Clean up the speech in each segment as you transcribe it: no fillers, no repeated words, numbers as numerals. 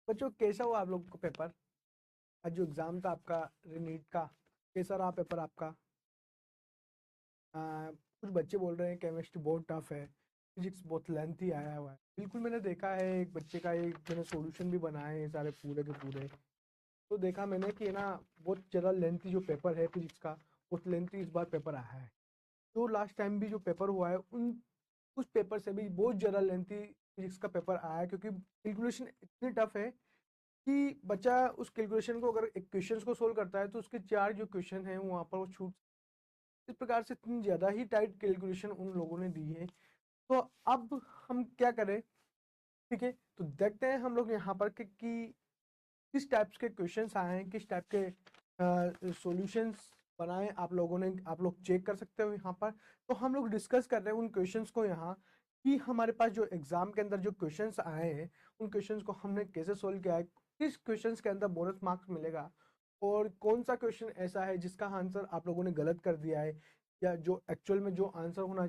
बच्चों कैसा हुआ आप लोगों को पेपर? आज जो एग्जाम था आपका नीट का, कैसा रहा पेपर आपका? कुछ बच्चे बोल रहे हैं केमिस्ट्री बहुत टफ है, फिजिक्स बहुत लेंथी आया हुआ है। बिल्कुल मैंने देखा है, एक बच्चे का एक मैंने सॉल्यूशन भी बनाए हैं सारे पूरे के पूरे। तो देखा मैंने कि ना बहुत ज़्यादा लेंथी जो पेपर है फिजिक्स का, बहुत लेंथी इस बार पेपर आया है। जो लास्ट टाइम भी जो पेपर हुआ है उन उस पेपर से भी बहुत ज़्यादा लेंथी फिजिक्स का पेपर आया है, क्योंकि कैलकुलेशन इतनी टफ है कि बच्चा उस कैलकुलेशन को अगर एक क्वेश्चन को सोल्व करता है तो उसके 4 जो क्वेश्चन हैं वहाँ पर वो छूट। इस प्रकार से इतनी ज़्यादा ही टाइट कैलकुलेशन उन लोगों ने दी है। तो अब हम क्या करें? ठीक है, तो देखते हैं हम लोग यहाँ पर कि किस टाइप्स के क्वेश्चंस आए हैं, किस टाइप के सॉल्यूशंस बनाए आप लोगों ने। आप लोग चेक कर सकते हो यहाँ पर। तो हम लोग डिस्कस कर रहे हैं उन क्वेश्चंस को यहाँ, कि हमारे पास जो एग्जाम के अंदर जो क्वेश्चंस आए हैं उन क्वेश्चंस को हमने कैसे सोल्व किया है, किस क्वेश्चंस के अंदर बोनस मार्क्स मिलेगा, और कौन सा क्वेश्चन ऐसा है जिसका आंसर आप लोगों ने गलत कर दिया है, या जो एक्चुअल में जो आंसर होना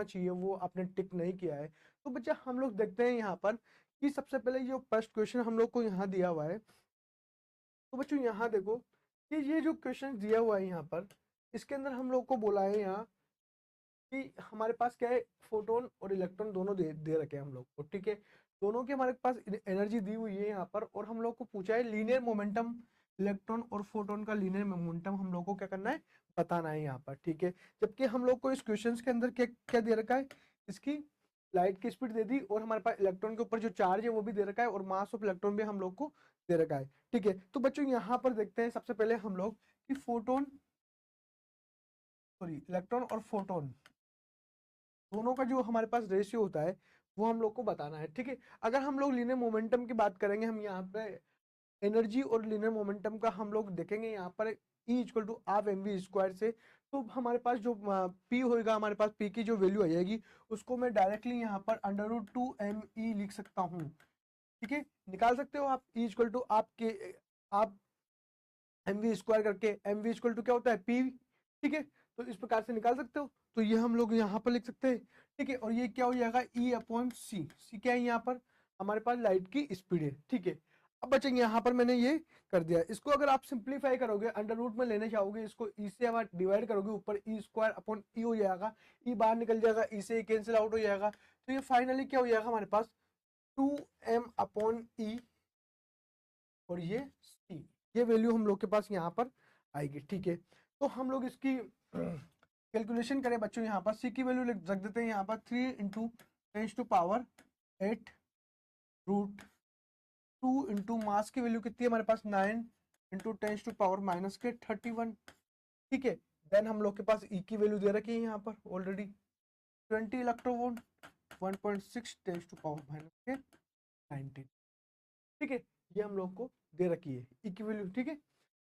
चाहिए वो आपने टिक नहीं किया है। तो बच्चा हम लोग देखते हैं यहाँ पर कि सबसे पहले जो फर्स्ट क्वेश्चन हम लोग को यहाँ दिया हुआ है। तो बच्चों यहाँ देखो कि ये जो क्वेश्चन दिया हुआ है यहाँ पर, इसके अंदर हम लोग को बोला है यहाँ कि हमारे पास क्या है, फोटोन और इलेक्ट्रॉन दोनों दे दे रखे हैं हम लोग को। ठीक है, दोनों की हमारे पास एनर्जी दी हुई है यहाँ पर, और हम लोग को पूछा है लीनियर मोमेंटम, इलेक्ट्रॉन और फोटोन का लीनियर मोमेंटम हम लोग को क्या करना है, बताना है यहाँ पर। ठीक है, जबकि हम लोग को इस क्वेश्चन के अंदर क्या क्या दे रखा है, इसकी लाइट की स्पीड दे दी, और हमारे पास इलेक्ट्रॉन के ऊपर जो चार्ज है वो भी दे रखा है, और मास ऑफ इलेक्ट्रॉन भी हम लोग को दे रखा है। ठीक है, तो बच्चों यहाँ पर देखते हैं सबसे पहले हम लोग कि फोटोन, सॉरी इलेक्ट्रॉन और फोटोन दोनों का जो हमारे पास रेशियो होता है वो हम लोग को बताना है। ठीक है, अगर हम लोग लीनियर मोमेंटम की बात करेंगे, हम यहाँ पे एनर्जी और लीनियर मोमेंटम का हम लोग देखेंगे यहाँ पर E equal to half m v square से, तो हमारे पास जो P होएगा, हमारे पास P की जो वैल्यू आ जाएगी उसको मैं डायरेक्टली यहाँ पर अंडर रूट 2 ME लिख सकता हूँ। ठीक है, निकाल सकते हो आप E इक्वल टू आप एम वी स्क्वायर करके, एम वी इक्वल टू क्या होता है, पी। ठीक है, तो इस प्रकार से निकाल सकते हो, तो ये हम लोग यहाँ पर लिख सकते हैं। ठीक है, और ये क्या हो जाएगा, ई अपॉन सी। सी क्या है यहाँ पर, हमारे पास लाइट की स्पीड है। ठीक है, अब बचेंगे यहाँ पर मैंने ये कर दिया। इसको अगर आप सिंप्लीफाई करोगे, अंडर रूट में लेने चाहोगे, इसको ई से आप डिवाइड करोगे, ऊपर ई स्क्वायर अपॉन ई हो जाएगा, ई बाहर निकल जाएगा, ई से कैंसिल आउट हो जाएगा। तो ये फाइनली क्या हो जाएगा हमारे पास, 2m/e, और ये सी, ये वैल्यू हम लोग के पास यहाँ पर आएगी। ठीक है, तो हम लोग इसकी कैलकुलेशन करें बच्चों, यहाँ पर सी की वैल्यू रख देते हैं यहाँ पर 3 × 10⁸ रूट 2 इंटू मास की वैल्यू कितनी है हमारे पास, 9 × 10⁻⁻31। ठीक है, देन हम लोग के पास ई की वैल्यू दे रखी है यहाँ पर ऑलरेडी 20 इलेक्ट्रोवोल्ट, 1.6 10⁻⁻19। ठीक है, ये हम लोग को दे रखी है ई की वैल्यू। ठीक है,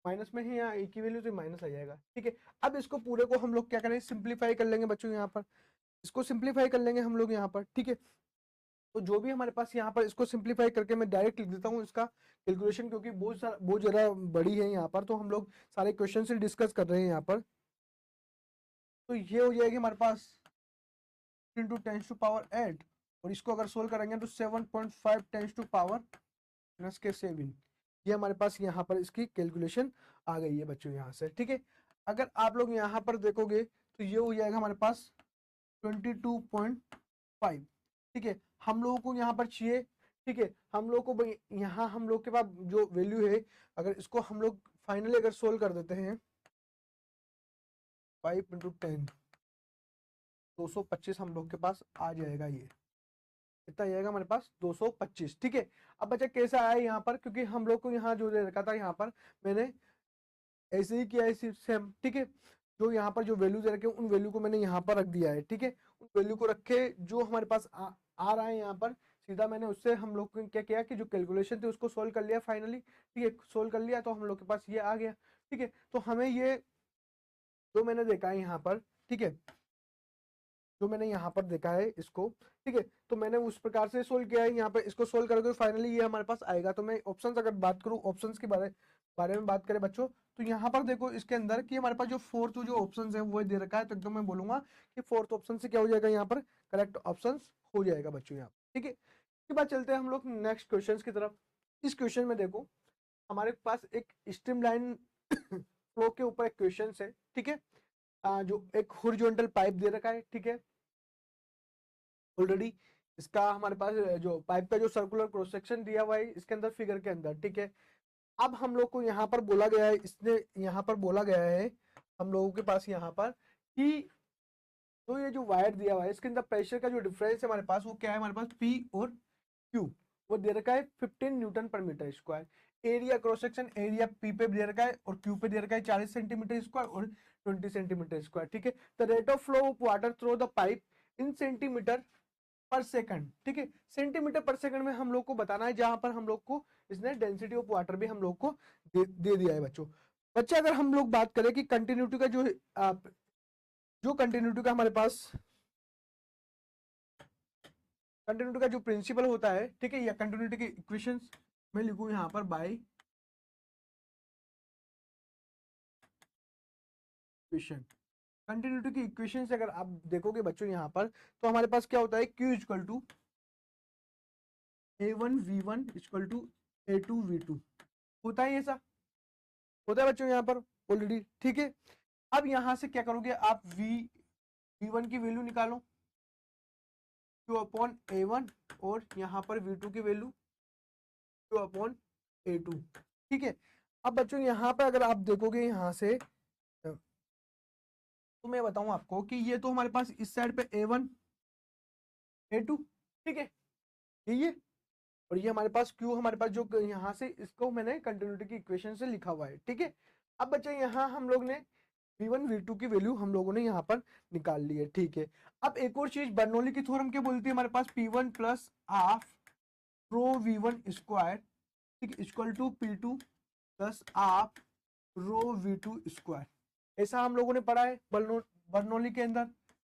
माइनस में है यहाँ ए की वैल्यू, तो माइनस आ जाएगा। ठीक है, अब इसको पूरे को हम लोग क्या करें, सिंप्लीफाई कर लेंगे बच्चों यहाँ पर। इसको सिंप्लीफाई कर लेंगे हम लोग यहाँ पर। ठीक है, तो जो भी हमारे पास यहाँ पर, इसको सिंप्लीफाई करके मैं डायरेक्ट लिख देता हूँ इसका कैलकुलेशन, क्योंकि बहुत ज़्यादा बड़ी है यहाँ पर, तो हम लोग सारे क्वेश्चन से डिस्कस कर रहे हैं यहाँ पर। तो ये हो जाएगी हमारे पास इंटू 10⁸8, और इसको अगर सोल्व करेंगे तो 7.5 10⁻⁻7। ये हमारे पास यहाँ पर इसकी कैलकुलेशन आ गई है बच्चों यहाँ से। ठीक है, अगर आप लोग यहाँ पर देखोगे तो ये हो जाएगा हमारे पास 22.5। ठीक है, हम लोगों को यहाँ पर चाहिए। ठीक है, हम लोग को यहाँ हम लोग के पास जो वैल्यू है, अगर इसको हम लोग फाइनली अगर सोल्व कर देते हैं, 5 × 10 225 हम लोग के पास आ जाएगा। ये कितना आएगा हमारे पास, 225। ठीक है, अब बच्चा कैसा आया यहाँ पर, क्योंकि हम लोग को यहाँ जो दे रखा था यहाँ पर मैंने ऐसे ही किया है सेम। ठीक है, जो यहाँ पर जो वैल्यू दे रखे उन वैल्यू को मैंने यहाँ पर रख दिया है। ठीक है, उन वैल्यू को रखे जो हमारे पास आ रहा है यहाँ पर, सीधा मैंने उससे हम लोग को क्या किया कि जो कैलकुलेशन थी उसको सोल्व कर लिया फाइनली। ठीक है, सोल्व कर लिया तो हम लोग के पास ये आ गया। ठीक है, तो हमें ये जो मैंने देखा है यहाँ पर, ठीक है, जो मैंने यहाँ पर देखा है इसको, ठीक है, तो मैंने उस प्रकार से सोल्व किया है। यहाँ पे इसको सोल्व करोगे तो फाइनली ये हमारे पास आएगा। तो मैं ऑप्शंस अगर बात करूँ, ऑप्शंस के बारे बारे में बात करें बच्चों, तो यहाँ पर देखो इसके अंदर कि हमारे पास जो फोर्थ जो ऑप्शन है वो दे रखा है, तो एकदम मैं बोलूंगा कि फोर्थ ऑप्शन से क्या हो जाएगा, यहाँ पर करेक्ट ऑप्शन हो जाएगा बच्चों यहाँ। ठीक है, इसके बाद चलते हैं हम लोग नेक्स्ट क्वेश्चन की तरफ। इस क्वेश्चन में देखो हमारे पास एक स्ट्रीमलाइन फ्लो के ऊपर एक क्वेश्चन है, ठीक है। जो एक हॉरिजॉन्टल पाइप दे रखा है, ठीक है। ऑलरेडी इसका हमारे पास जो पाइप का जो सर्कुलर क्रॉस सेक्शन दिया हुआ है इसके अंदर फिगर के अंदर, ठीक है। अब हम लोग को यहाँ पर बोला गया है, इसने यहाँ पर बोला गया है हम लोगों के पास यहाँ पर कि तो ये जो वायर दिया हुआ है इसके अंदर प्रेशर का जो डिफरेंस है हमारे पास वो क्या है, हमारे पास पी और क्यू वो दे रखा है 15 newton per metre square. Area cross section area P पे दे रखा है और क्यू पे दे रखा है 40 सेंटीमीटर स्क्वायर और 20 सेंटीमीटर स्क्वायर, ठीक है। The rate of flow of water through the pipe in centimetre पर सेकंड, ठीक है। सेंटीमीटर पर सेकंड में हम लोग को बताना है, जहां पर हम लोग को इसने डेंसिटी ऑफ वाटर भी हम लोग को दे दिया है बच्चों। बच्चे अगर हम लोग बात करें कि कंटिन्यूटी का जो कंटिन्यूटी का हमारे पास कंटिन्यूटी का जो प्रिंसिपल होता है, ठीक है, या कंटिन्यूटी के इक्वेशंस मैं लिखूं यहाँ पर बाय इक्वेशन। कंटिन्यूटी की इक्वेशन से अगर आप देखोगे बच्चों यहाँ पर तो हमारे पास क्या होता है, Q equal to A1 V1 equal to A2 V2 होता है, ऐसा होता है बच्चों यहाँ पर ऑलरेडी, ठीक है। अब यहाँ से क्या करोगे आप, V1 की वैल्यू निकालो Q अपॉन A1 और यहाँ पर V2 की वैल्यू Q अपॉन A2, ठीक है। अब बच्चों यहाँ पर अगर आप देखोगे यहाँ से तो मैं बताऊं आपको कि ये तो हमारे पास इस साइड पे A1 A2, ठीक है, ये और ये हमारे पास Q हमारे पास जो यहाँ से इसको मैंने कंटिन्यूटी की इक्वेशन से लिखा हुआ है, ठीक है। अब बच्चे यहाँ हम लोग ने V1 V2 की वैल्यू हम लोगों ने यहाँ पर निकाल ली है, ठीक है। अब एक और चीज बर्नौली की थ्योरम क्या बोलती है, हमारे पास P1 plus half rho V1 square, ठीक, equal to P2 plus half rho V2 square. ऐसा हम लोगों ने पढ़ा है बर्नौली के अंदर,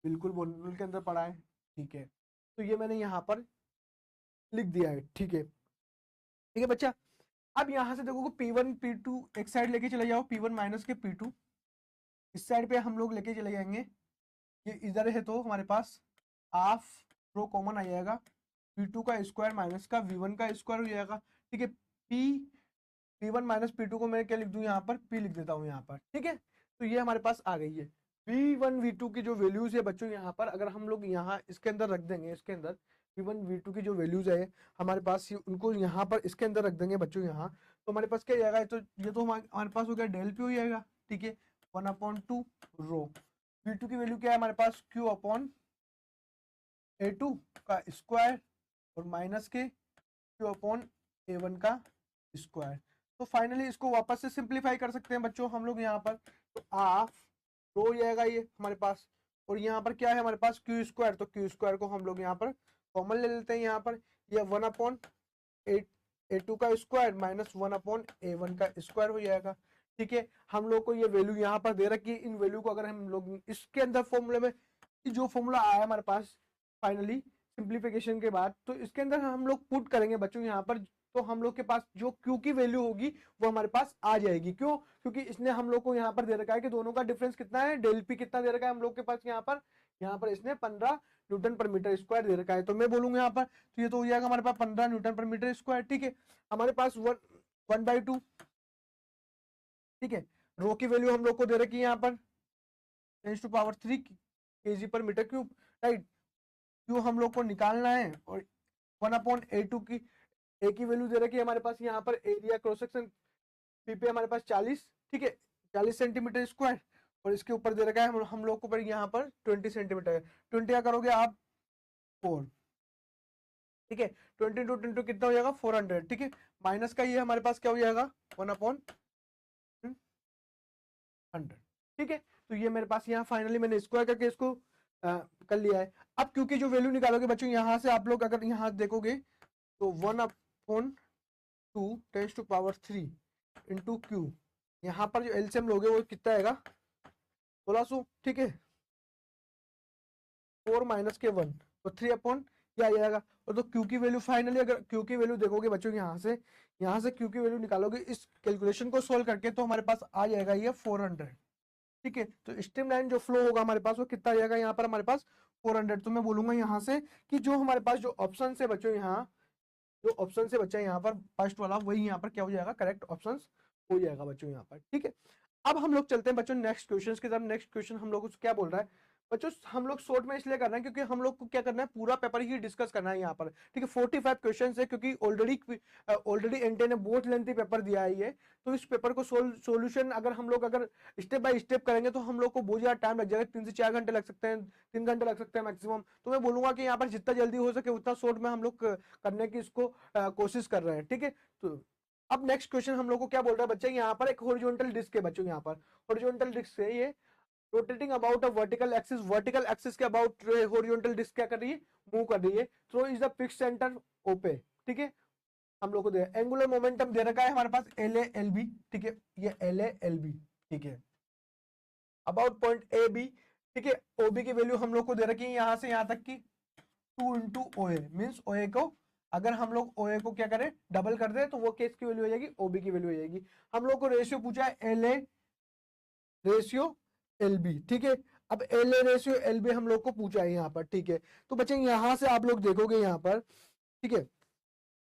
बिल्कुल बर्नौली के अंदर पढ़ा है, ठीक है। तो ये मैंने यहाँ पर लिख दिया है, ठीक है, ठीक है बच्चा। अब यहां से देखो P1 P2 एक साइड लेके चले जाओ, P1 माइनस के P2 इस साइड पे हम लोग लेके चले जाएंगे, ये इधर है तो हमारे पास हाफ रो कॉमन आ जाएगा, P2 का स्क्वायर माइनस का V1 का स्क्वायर हो जाएगा, ठीक है। P1 माइनस P2 को मैं क्या लिख दूं यहाँ पर, P लिख देता हूँ यहाँ पर, ठीक है। तो ये हमारे पास आ गई है V1 V2 की जो वैल्यूज है बच्चों यहाँ पर, अगर हम लोग यहाँ इसके अंदर रख देंगे, इसके अंदर V1 V2 की जो वैल्यूज है हमारे पास उनको यहाँ पर इसके अंदर रख देंगे बच्चों यहाँ, तो हमारे पास क्या जाएगा, तो ये तो हमारे पास हो गया डेल P हो जाएगा, ठीक है। 1/2 रो V2 की वैल्यू क्या है हमारे पास, Q अपॉन A2 का स्क्वायर और माइनस के Q अपॉन A1 का स्क्वायर। तो फाइनली इसको वापस से सिंप्लीफाई कर सकते हैं बच्चों हम लोग यहाँ पर, तो हाफ रो जाएगा ये हमारे पास, और यहाँ पर क्या है हमारे पास क्यू स्क्वायर, तो क्यू स्क्वायर को हम लोग यहाँ पर कॉमन ले लेते हैं, यहाँ पर ये 1/8 A2 का स्क्वायर माइनस 1/A1 का स्क्वायर हो जाएगा, ठीक है। हम लोग को ये वैल्यू यहाँ पर दे रखी है, इन वैल्यू को अगर हम लोग इसके अंदर फॉर्मूले में जो फॉर्मूला आया हमारे पास फाइनली सिंप्लीफिकेशन के बाद, तो इसके अंदर हम लोग पुट करेंगे बच्चों यहाँ पर, तो हम लोग के पास जो Q की वैल्यू होगी वो हमारे पास आ जाएगी। क्यों, क्योंकि इसने हम लोग को यहाँ पर दे रखा है कि दोनों का डिफरेंस कितना है, डेल P कितना दे रखा है हम लोग के पास यहाँ पर इसने 15 न्यूटन पर मीटर स्क्वायर दे रखा है, तो मैं बोलूंगा यहाँ पर, तो ये तो हो जाएगा हमारे पास 15 न्यूटन पर मीटर स्क्वायर, ठीक है। हमारे पास 1/2, ठीक है, रो की वैल्यू हम लोग को दे रखी है यहाँ पर 10⁻³ kg पर मीटर क्यूब, राइट। क्यों हम लोग को निकालना है, और 1/A2 की ए की वैल्यू दे रखी है हमारे पास यहाँ पर, एरिया क्रॉस सेक्शन पी पे हमारे पास 40, ठीक है, 40 सेंटीमीटर स्क्वायर, और इसके ऊपर दे रखा है हम लोग को पर यहाँ पर 20 सेंटीमीटर, 20 क्या करोगे आप 4, ठीक है, 20 × 10 कितना हो जाएगा 400, ठीक है। माइनस का ये हमारे पास क्या हो जाएगा 1/100, ठीक है। तो ये मेरे पास यहाँ फाइनली मैंने स्क्वायर करके इसको कर लिया है। अब क्योंकि जो वैल्यू निकालोगे बच्चों यहाँ से आप लोग अगर यहाँ देखोगे तो 1/2 10⁻³ इंटू क्यू, यहाँ पर जो एलसीएम लोगे वो कितना आएगा 1600, ठीक है, 4 माइनस के 1 तो 3 क्या आ जाएगा, और तो क्यू की वैल्यू फाइनली अगर क्यू की वैल्यू देखोगे बच्चों यहाँ से क्यू की वैल्यू निकालोगे इस कैलकुलेशन को सोल्व करके, तो हमारे पास आ जाएगा ये 400, ठीक है। तो स्ट्रीमलाइन जो फ्लो होगा हमारे पास वो कितना आ जाएगा यहाँ पर हमारे पास 400। तो मैं बोलूंगा यहाँ से कि जो हमारे पास जो ऑप्शन है बच्चों यहाँ जो ऑप्शन से बच्चा यहाँ पर फर्स्ट वाला वही यहाँ पर क्या हो जाएगा, करेक्ट ऑप्शन हो जाएगा बच्चों यहाँ पर। ठीक है, अब हम लोग चलते हैं बच्चों नेक्स्ट क्वेश्चन की तरफ। नेक्स्ट क्वेश्चन हम लोग को क्या बोल रहा है बच्चों, हम लोग शॉर्ट में इसलिए कर रहे हैं क्योंकि हम लोग को क्या करना है, पूरा पेपर ही डिस्कस करना है यहाँ पर। ठीक है, 45 क्वेश्चन है, क्योंकि ऑलरेडी एनटीए ने बहुत लेंथी पेपर दिया है ये। तो इस पेपर को सोल्यूशन अगर स्टेप बाय स्टेप करेंगे तो हम लोग को बहुत ज्यादा टाइम लग जाएगा, 3 से 4 घंटे लग सकते हैं, 3 घंटे लग सकते हैं मैक्सिमम। तो मैं बोलूंगा कि यहाँ पर जितना जल्दी हो सके उतना शॉर्ट में हम लोग करने की इसको कोशिश कर रहे हैं। ठीक है, तो अब नेक्स्ट क्वेश्चन हम लोग को क्या बोल रहा है बच्चे, यहाँ पर एक हॉरिजॉन्टल डिस्क है बच्चों, यहाँ पर हॉरिजॉन्टल डिस्क है ये, rotating about a vertical axis के अबाउट हॉरिजॉन्टल डिस्क क्या कर रही है, मूव कर रही है। Through is the fixed centre ओपे। ठीक है, हम लोग को दे एंगुलर मोमेंटम दे रखा है हमारे पास एल ए एल बी। ठीक है, ये एल ए एल बी। ठीक है, अबाउट पॉइंट ए बी। ठीक है, ओबी की वैल्यू हम लोग को दे रखी है यहाँ से यहाँ तक की 2 इंटू ओ ए, मीन्स ओ ए को अगर हम लोग ओ ए को क्या करें, डबल कर दे तो वो केस की वैल्यू हो जाएगी, ओबी की वैल्यू हो जाएगी। हम लोग को रेशियो पूछा है L A ratio L B. ठीक है, अब L A ratio L B हम लोग को पूछा है यहाँ पर। ठीक है, तो बच्चे यहाँ से आप लोग देखोगे यहाँ पर, ठीक है,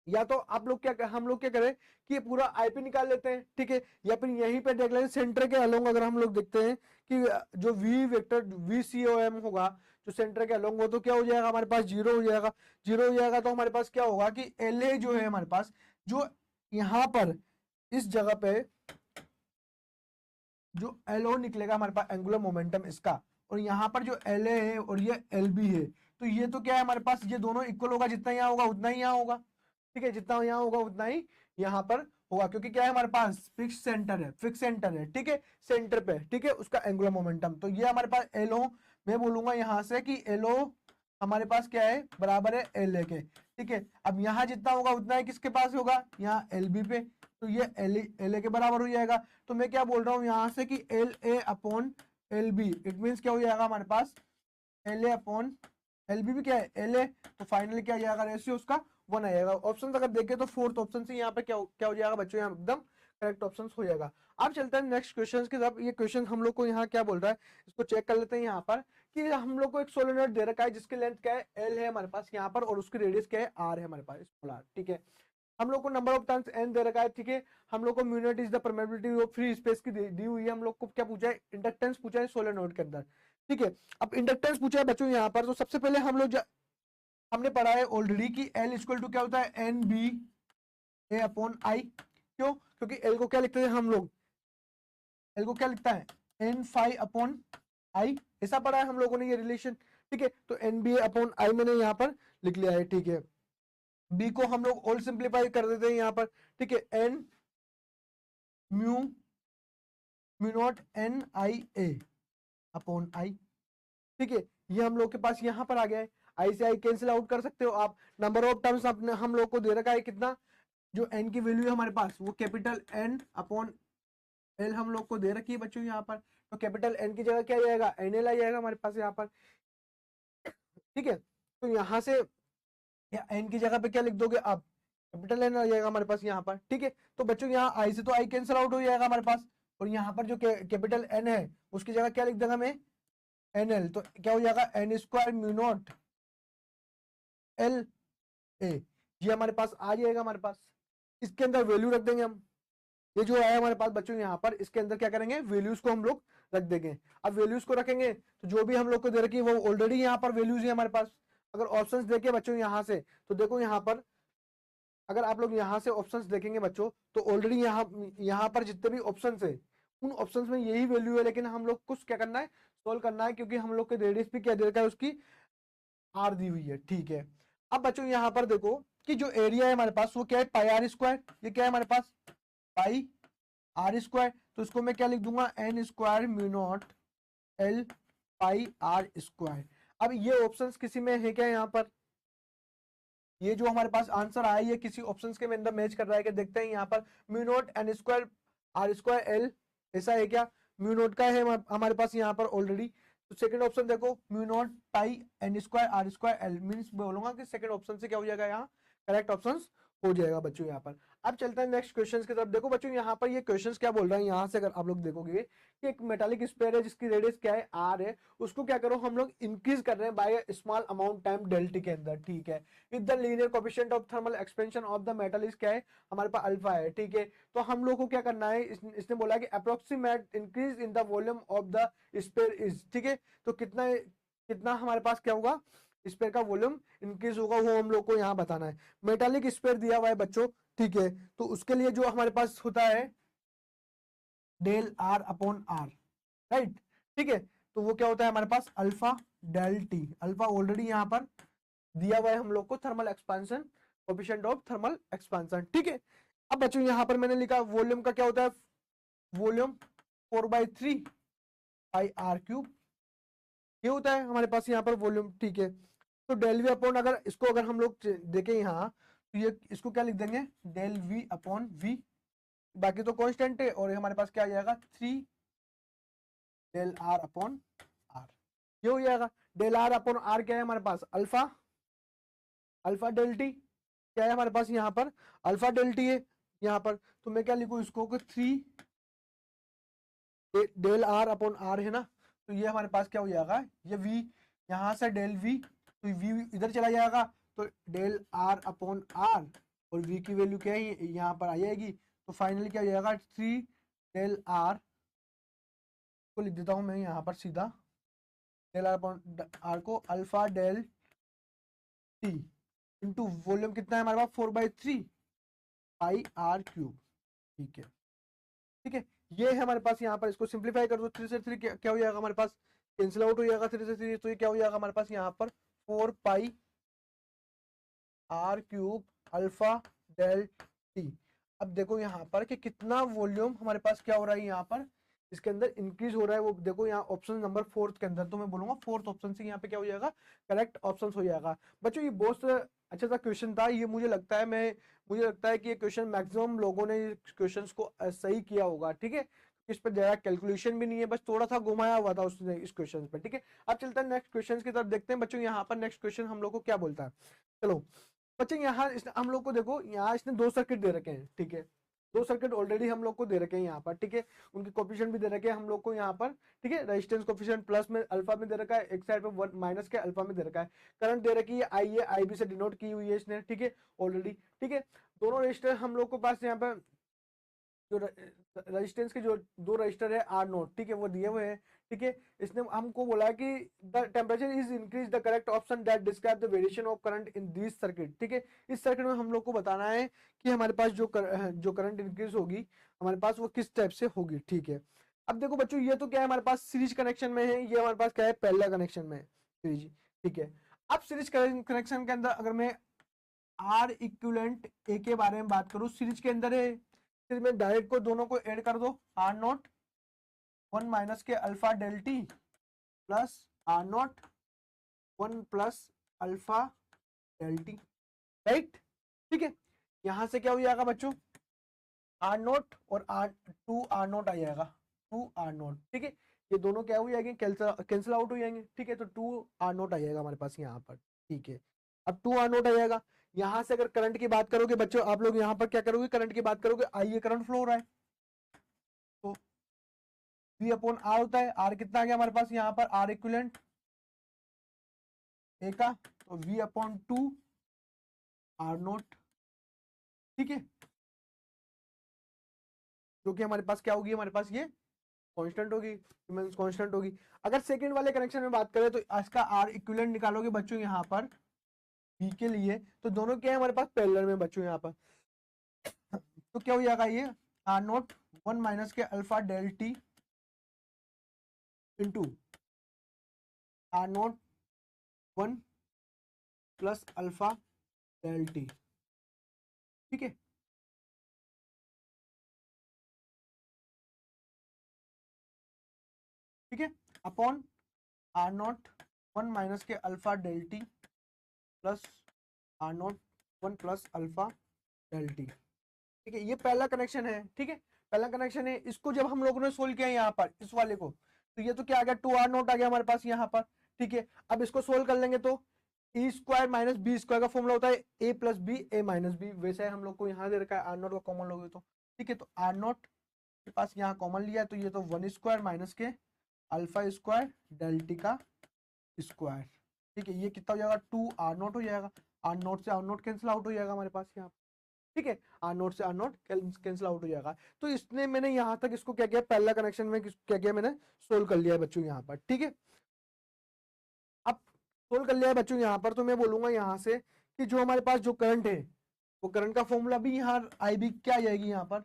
या तो आप लोग क्या हम लोग क्या करें कि ये पूरा आईपी निकाल लेते हैं। ठीक है, या फिर यहीं पे देख लें सेंटर के अलोंग अगर हम लोग देखते हैं कि जो V vector V C O M होगा जो सेंटर के अलोंग हो, तो क्या हो जाएगा हमारे पास, जीरो हो जाएगा। जीरो हो जाएगा तो हमारे पास क्या होगा कि एल ए जो है हमारे पास, जो यहाँ पर इस जगह पे जो एल ओ निकलेगा हमारे पास एंगुलर मोमेंटम इसका, और यहाँ पर जो एल ए है और ये एल बी है, तो ये तो क्या है हमारे पास, ये दोनों इक्वल होगा, जितना यहाँ होगा उतना ही यहाँ होगा। ठीक है, जितना यहाँ होगा उतना ही यहाँ पर होगा, क्योंकि क्या है हमारे पास फिक्स सेंटर है, फिक्स सेंटर है। ठीक है, सेंटर पे, ठीक है, उसका एंगुलर मोमेंटम, तो ये हमारे पास एल ओ, मैं बोलूंगा यहाँ से कि एल ओ हमारे पास क्या है, बराबर है एल ए के। ठीक है, अब यहाँ जितना होगा उतना ही किसके पास होगा, यहाँ एल बी पे, तो ये एल ए के बराबर हो जाएगा। तो मैं क्या बोल रहा हूँ यहाँ से कि L A upon L B, it means क्या हो जाएगा हमारे पास, L A upon L B भी क्या है एल ए, तो फाइनली क्या आ जाएगा, रेशियो उसका 1 आएगा। ऑप्शन अगर देखें तो फोर्थ ऑप्शन से यहाँ पे क्या हो जाएगा बच्चों, यहाँ एकदम करेक्ट ऑप्शन हो जाएगा। अब चलते हैं नेक्स्ट क्वेश्चन की तरफ। ये क्वेश्चन हम लोग को यहाँ क्या बोल रहा है, इसको चेक कर लेते हैं यहाँ पर कि हम लोग को एक सोलेनॉइड दे रखा है जिसकी लेंथ क्या है, एल है हमारे पास यहाँ पर, और उसकी रेडियस क्या है, आर है हमारे पास, स्मॉल आर। ठीक है, हम लोग को नंबर ऑफ टर्न्स एन दे रखा है। ठीक है, हम लोग को mu naught is the permeability of free space की दी हुई है। हम लोग को क्या पूछा है, इंडक्टेंस पूछा है सोलेनॉइड के अंदर। ठीक है, अब इंडक्टेंस पूछा है बच्चों यहाँ पर, तो सबसे पहले हमने पढ़ा है ऑलरेडी कि एल इक्वल टू क्या होता है, N B A upon I. क्यों, क्योंकि एल को क्या लिखते हैं हम लोग, एल को क्या लिखता है, एन फाई अपॉन आई, ऐसा पढ़ा है हम लोगों ने ये रिलेशन। ठीक है, तो N B A upon I मैंने यहाँ पर लिख लिया है। ठीक है, बी को हम लोग ऑल सिंप्लीफाई कर देते हैं यहाँ पर। ठीक है, N mu mu naught N I A upon I. ठीक है, ये हम लोग के पास यहाँ पर आ गया है, आई से आई कैंसिल आउट कर सकते हो आप। नंबर ऑफ टर्म्स अपने हम लोग को दे रखा है कितना, जो एन की वैल्यू है हमारे पास वो कैपिटल एन अपॉन एल हम लोग को दे रखी है बच्चों यहाँ पर, तो कैपिटल एन की जगह क्या आ जाएगा, एन एल आ जाएगा हमारे पास यहाँ पर। ठीक है, तो यहाँ से एन की जगह पे क्या लिख दोगे आप, कैपिटल एन आ जाएगा हमारे पास यहाँ पर। ठीक है, तो बच्चों यहाँ आई से तो आई कैंसिल आउट हो जाएगा हमारे पास, और यहाँ पर जो कैपिटल एन है उसकी जगह क्या लिख देगा मैं, एन एल, तो क्या हो जाएगा N square mu naught L A, ये हमारे पास आ जाएगा हमारे पास। इसके अंदर वैल्यू रख देंगे हम, ये जो है हमारे पास बच्चों यहाँ पर, इसके अंदर क्या करेंगे, वैल्यूज को हम लोग रख देंगे। अब वैल्यूज को रखेंगे तो जो भी हम लोग को दे रखी है वो ऑलरेडी यहाँ पर वैल्यूज है हमारे पास। अगर ऑप्शंस देखे बच्चों यहाँ से, तो देखो यहाँ पर अगर आप लोग यहाँ से ऑप्शंस देखेंगे बच्चों, तो ऑलरेडी यहाँ पर जितने भी ऑप्शंस है उन ऑप्शंस में यही वैल्यू है, लेकिन हम लोग कुछ क्या करना है, सोल्व करना है, क्योंकि हम लोग के रेडियस भी क्या दे रखा है, उसकी आर दी हुई है। ठीक है, अब बच्चों यहाँ पर देखो कि जो एरिया है हमारे पास वो क्या है, पाई आर स्क्वायर, ये क्या है हमारे पास, पाई आर स्क्वायर, तो इसको मैं क्या लिख दूंगा, N square mu naught L pi R square. अब ये ऑप्शंस किसी में है क्या यहाँ पर, ये जो हमारे पास आंसर आया ये किसी ऑप्शंस के अंदर मैच कर रहा है क्या, देखते हैं यहाँ पर, mu naught N square R square L, ऐसा है क्या, म्यू नॉट का है हमारे पास यहाँ पर ऑलरेडी। तो सेकंड ऑप्शन देखो, mu naught pi N square R square L, means बोलूंगा कि सेकंड ऑप्शन से क्या हो जाएगा, यहाँ करेक्ट ऑप्शन हो जाएगा बच्चों यहाँ पर। अब चलते हैं नेक्स्ट क्वेश्चंस की तरफ। देखो बच्चों यहाँ पर ये क्वेश्चंस क्या बोल रहा है, यहाँ से अगर आप लोग देखोगे कि एक मेटालिक स्फीयर है जिसकी रेडियस क्या है आर है, उसको क्या करो हम लोग इंक्रीज कर रहे हैं by small amount time delta के अंदर, ठीक है। If the linear coefficient of thermal expansion of the metal is क्या है, हमारे पास अल्फा है, ठीक है। तो हम लोग को क्या करना है, इसने बोला कि approximate increase in the volume of the sphere is, ठीक है। तो कितना कितना हमारे पास क्या होगा, स्फीयर का वॉल्यूम इंक्रीज होगा, वो हम लोग को यहाँ बताना है। मेटालिक स्फीयर दिया हुआ है बच्चों, ठीक है। तो उसके लिए जो हमारे पास होता है del R upon R, right, ठीक है। तो वो क्या होता है हमारे पास alpha del T, alpha already यहाँ पर दिया हुआ है हम लोग को, thermal expansion coefficient of thermal expansion, ठीक है। अब बच्चों यहाँ पर मैंने लिखा वॉल्यूम का क्या होता है, वॉल्यूम 4/3 पाई आर क्यूब, ये होता है हमारे पास यहाँ पर वॉल्यूम, ठीक है। तो डेल वी अपॉन, अगर इसको अगर हम लोग देखें यहाँ तो ये इसको क्या लिख देंगे, डेल वी अपॉन वी, बाकी तो कांस्टेंट है, और हमारे पास क्या आ जाएगा 3 डेल आर अपॉन आर, ये हो जाएगा। डेल आर अपॉन आर क्या है हमारे पास, अल्फा, अल्फा डेल टी क्या है हमारे पास यहाँ पर, अल्फा डेल टी है यहाँ पर। तो मैं क्या लिखूं इसको, 3 डेल आर अपॉन आर है ना, तो ये हमारे पास क्या हो जाएगा, ये v, यहां से डेल v, तो v इधर चला जाएगा, तो डेल आर अपॉन आर, और v की वैल्यू क्या है यहाँ पर आ जाएगी। तो फाइनली क्या हो जाएगा 3 डेल आर, को लिख देता हूं मैं यहाँ पर सीधा, डेल आर अपॉन आर को alpha del T into volume कितना है हमारे पास 4/3 पाई आर क्यूब, ठीक है, ठीक है। ये है हमारे पास यहाँ पर, इसको सिंप्लीफाई कर दो, 3 से 3 क्या हो जाएगा हमारे पास, कैंसिल आउट हो जाएगा 3 से 3, तो ये क्या हो जाएगा हमारे पास यहाँ पर 4 pi R cube alpha del T. अब देखो यहाँ पर कि कितना वॉल्यूम हमारे पास क्या हो रहा है यहाँ पर, इसके अंदर इंक्रीज हो रहा है। वो देखो यहाँ ऑप्शन नंबर 4 के अंदर, तो मैं बोलूंगा 4th ऑप्शन से यहाँ पे क्या हो जाएगा, करेक्ट ऑप्शन हो जाएगा। बच्चों ये बहुत अच्छा सा क्वेश्चन था, ये मुझे लगता है मुझे लगता है कि ये क्वेश्चन मैक्सिमम लोगों ने क्वेश्चंस को सही किया होगा, ठीक है। इस पर ज्यादा कैलकुलेशन भी नहीं है, बस थोड़ा सा घुमाया हुआ था उसने इस क्वेश्चन पर, ठीक है। अब चलते हैं नेक्स्ट क्वेश्चन की तरफ, देखते हैं बच्चों यहाँ पर नेक्स्ट क्वेश्चन हम लोग को क्या बोलता है। चलो बच्चे यहाँ हम लोग को देखो, यहाँ इसने 2 सर्किट दे रखे हैं, ठीक है। 2 सर्किट ऑलरेडी हम लोग को दे रखे हैं यहाँ पर, ठीक है। उनके कोफिशिएंट भी दे रखे हैं हम लोग को यहाँ पर, ठीक है। रेजिस्टेंस कोफिशिएंट प्लस में अल्फा में दे रखा है, एक साइड पे 1 माइनस के अल्फा में दे रखा है। करंट दे रखी है आई, है आई बी से डिनोट की हुई है इसने, ठीक है, ऑलरेडी, ठीक है। दोनों रजिस्टर हम लोग को पास यहाँ पर जो रेजिस्टेंस के जो 2 रजिस्टर है आर नोट, ठीक है, वो दिए हुए हैं, ठीक है। इसने हमको बोला है कि the temperature is increase the correct option that describe the variation of current in this circuit, ठीक है। इस सर्किट में हम लोग को बताना है कि हमारे पास जो करंट इंक्रीज होगी हमारे पास वो किस टाइप से होगी, ठीक है। अब देखो बच्चों ये तो क्या है हमारे पास सीरीज कनेक्शन में है, ये हमारे पास क्या है पैरेलल कनेक्शन में है, सीरीज, ठीक है। अब सीरीज कनेक्शन के अंदर अगर मैं आर इक्विवेलेंट ए के बारे में बात करूं, सीरीज के अंदर है, फिर मैं डायरेक्ट को दोनों को ऐड कर दो, R naught 1 minus K alpha del T plus R naught 1 plus alpha del T, right, ठीक है। यहां से क्या हो जाएगा बच्चों, आर नॉट और आर नॉट आ जाएगा, 2 आर नॉट, ठीक है। ये दोनों क्या हो जाएंगे, कैंसिल आउट हो जाएंगे, ठीक है। तो 2 आर नॉट आ जाएगा हमारे पास यहाँ पर, ठीक है। अब 2 आर नॉट आ जाएगा। यहां से अगर करंट की बात करोगे बच्चों, आप लोग यहाँ पर क्या करोगे, करंट की बात करोगे, आइए करंट फ्लो हो रहा है, तो V अपॉन आर होता है। आर कितना आ गया हमारे पास यहाँ पर, आर इक्विवेलेंट ए का, तो V अपॉन 2 आर नोट, ठीक है, जो कि हमारे पास क्या होगी, हमारे पास ये कांस्टेंट होगी, कांस्टेंट होगी। अगर सेकंड वाले कनेक्शन में बात करें तो इसका आर इक्विवेलेंट निकालोगे बच्चों यहाँ पर V के लिए, तो दोनों क्या है हमारे पास पैरेलल में बच्चों यहाँ पर, तो क्या हो जाएगा ये R naught 1 minus K alpha del T into R naught 1 plus alpha del T, ठीक है। ठीक है, upon R naught 1 minus K alpha del T plus R naught 1 plus alpha del T, ठीक है। ये पहला कनेक्शन है, ठीक है, पहला कनेक्शन है। इसको जब हम लोगों ने सोल्व किया यहाँ पर इस वाले को, तो ये तो क्या आ गया 2 आर नॉट आ गया हमारे पास यहाँ पर, ठीक है। अब इसको सोल्व कर लेंगे तो E square minus B square का फॉर्मूला होता है ए प्लस बी ए माइनस बी। वैसे हम लोग को यहाँ दे रखा है आर नॉट का कॉमन लोगे तो ठीक है, तो आर नॉट के पास यहाँ कॉमन लिया है तो ये तो 1 square minus K alpha square डेल्टी का स्क्वायर। ठीक है, ये कितना हो जाएगा 2 आर नॉट हो जाएगा, आर नॉट से आर नॉट कैंसिल आउट हो जाएगा हमारे पास यहाँ। ठीक है, आर नॉट से आर नॉट कैंसिल आउट हो जाएगा। तो इसने मैंने यहाँ तक इसको क्या किया, पहला कनेक्शन में क्या किया मैंने सोल्व कर लिया है बच्चों यहाँ पर। ठीक है, अब सोल्व कर लिया है बच्चों यहाँ पर, तो मैं बोलूंगा यहाँ से कि जो हमारे पास जो करंट है वो करंट का फॉर्मूला भी यहाँ आई बी क्या आ जाएगी यहाँ पर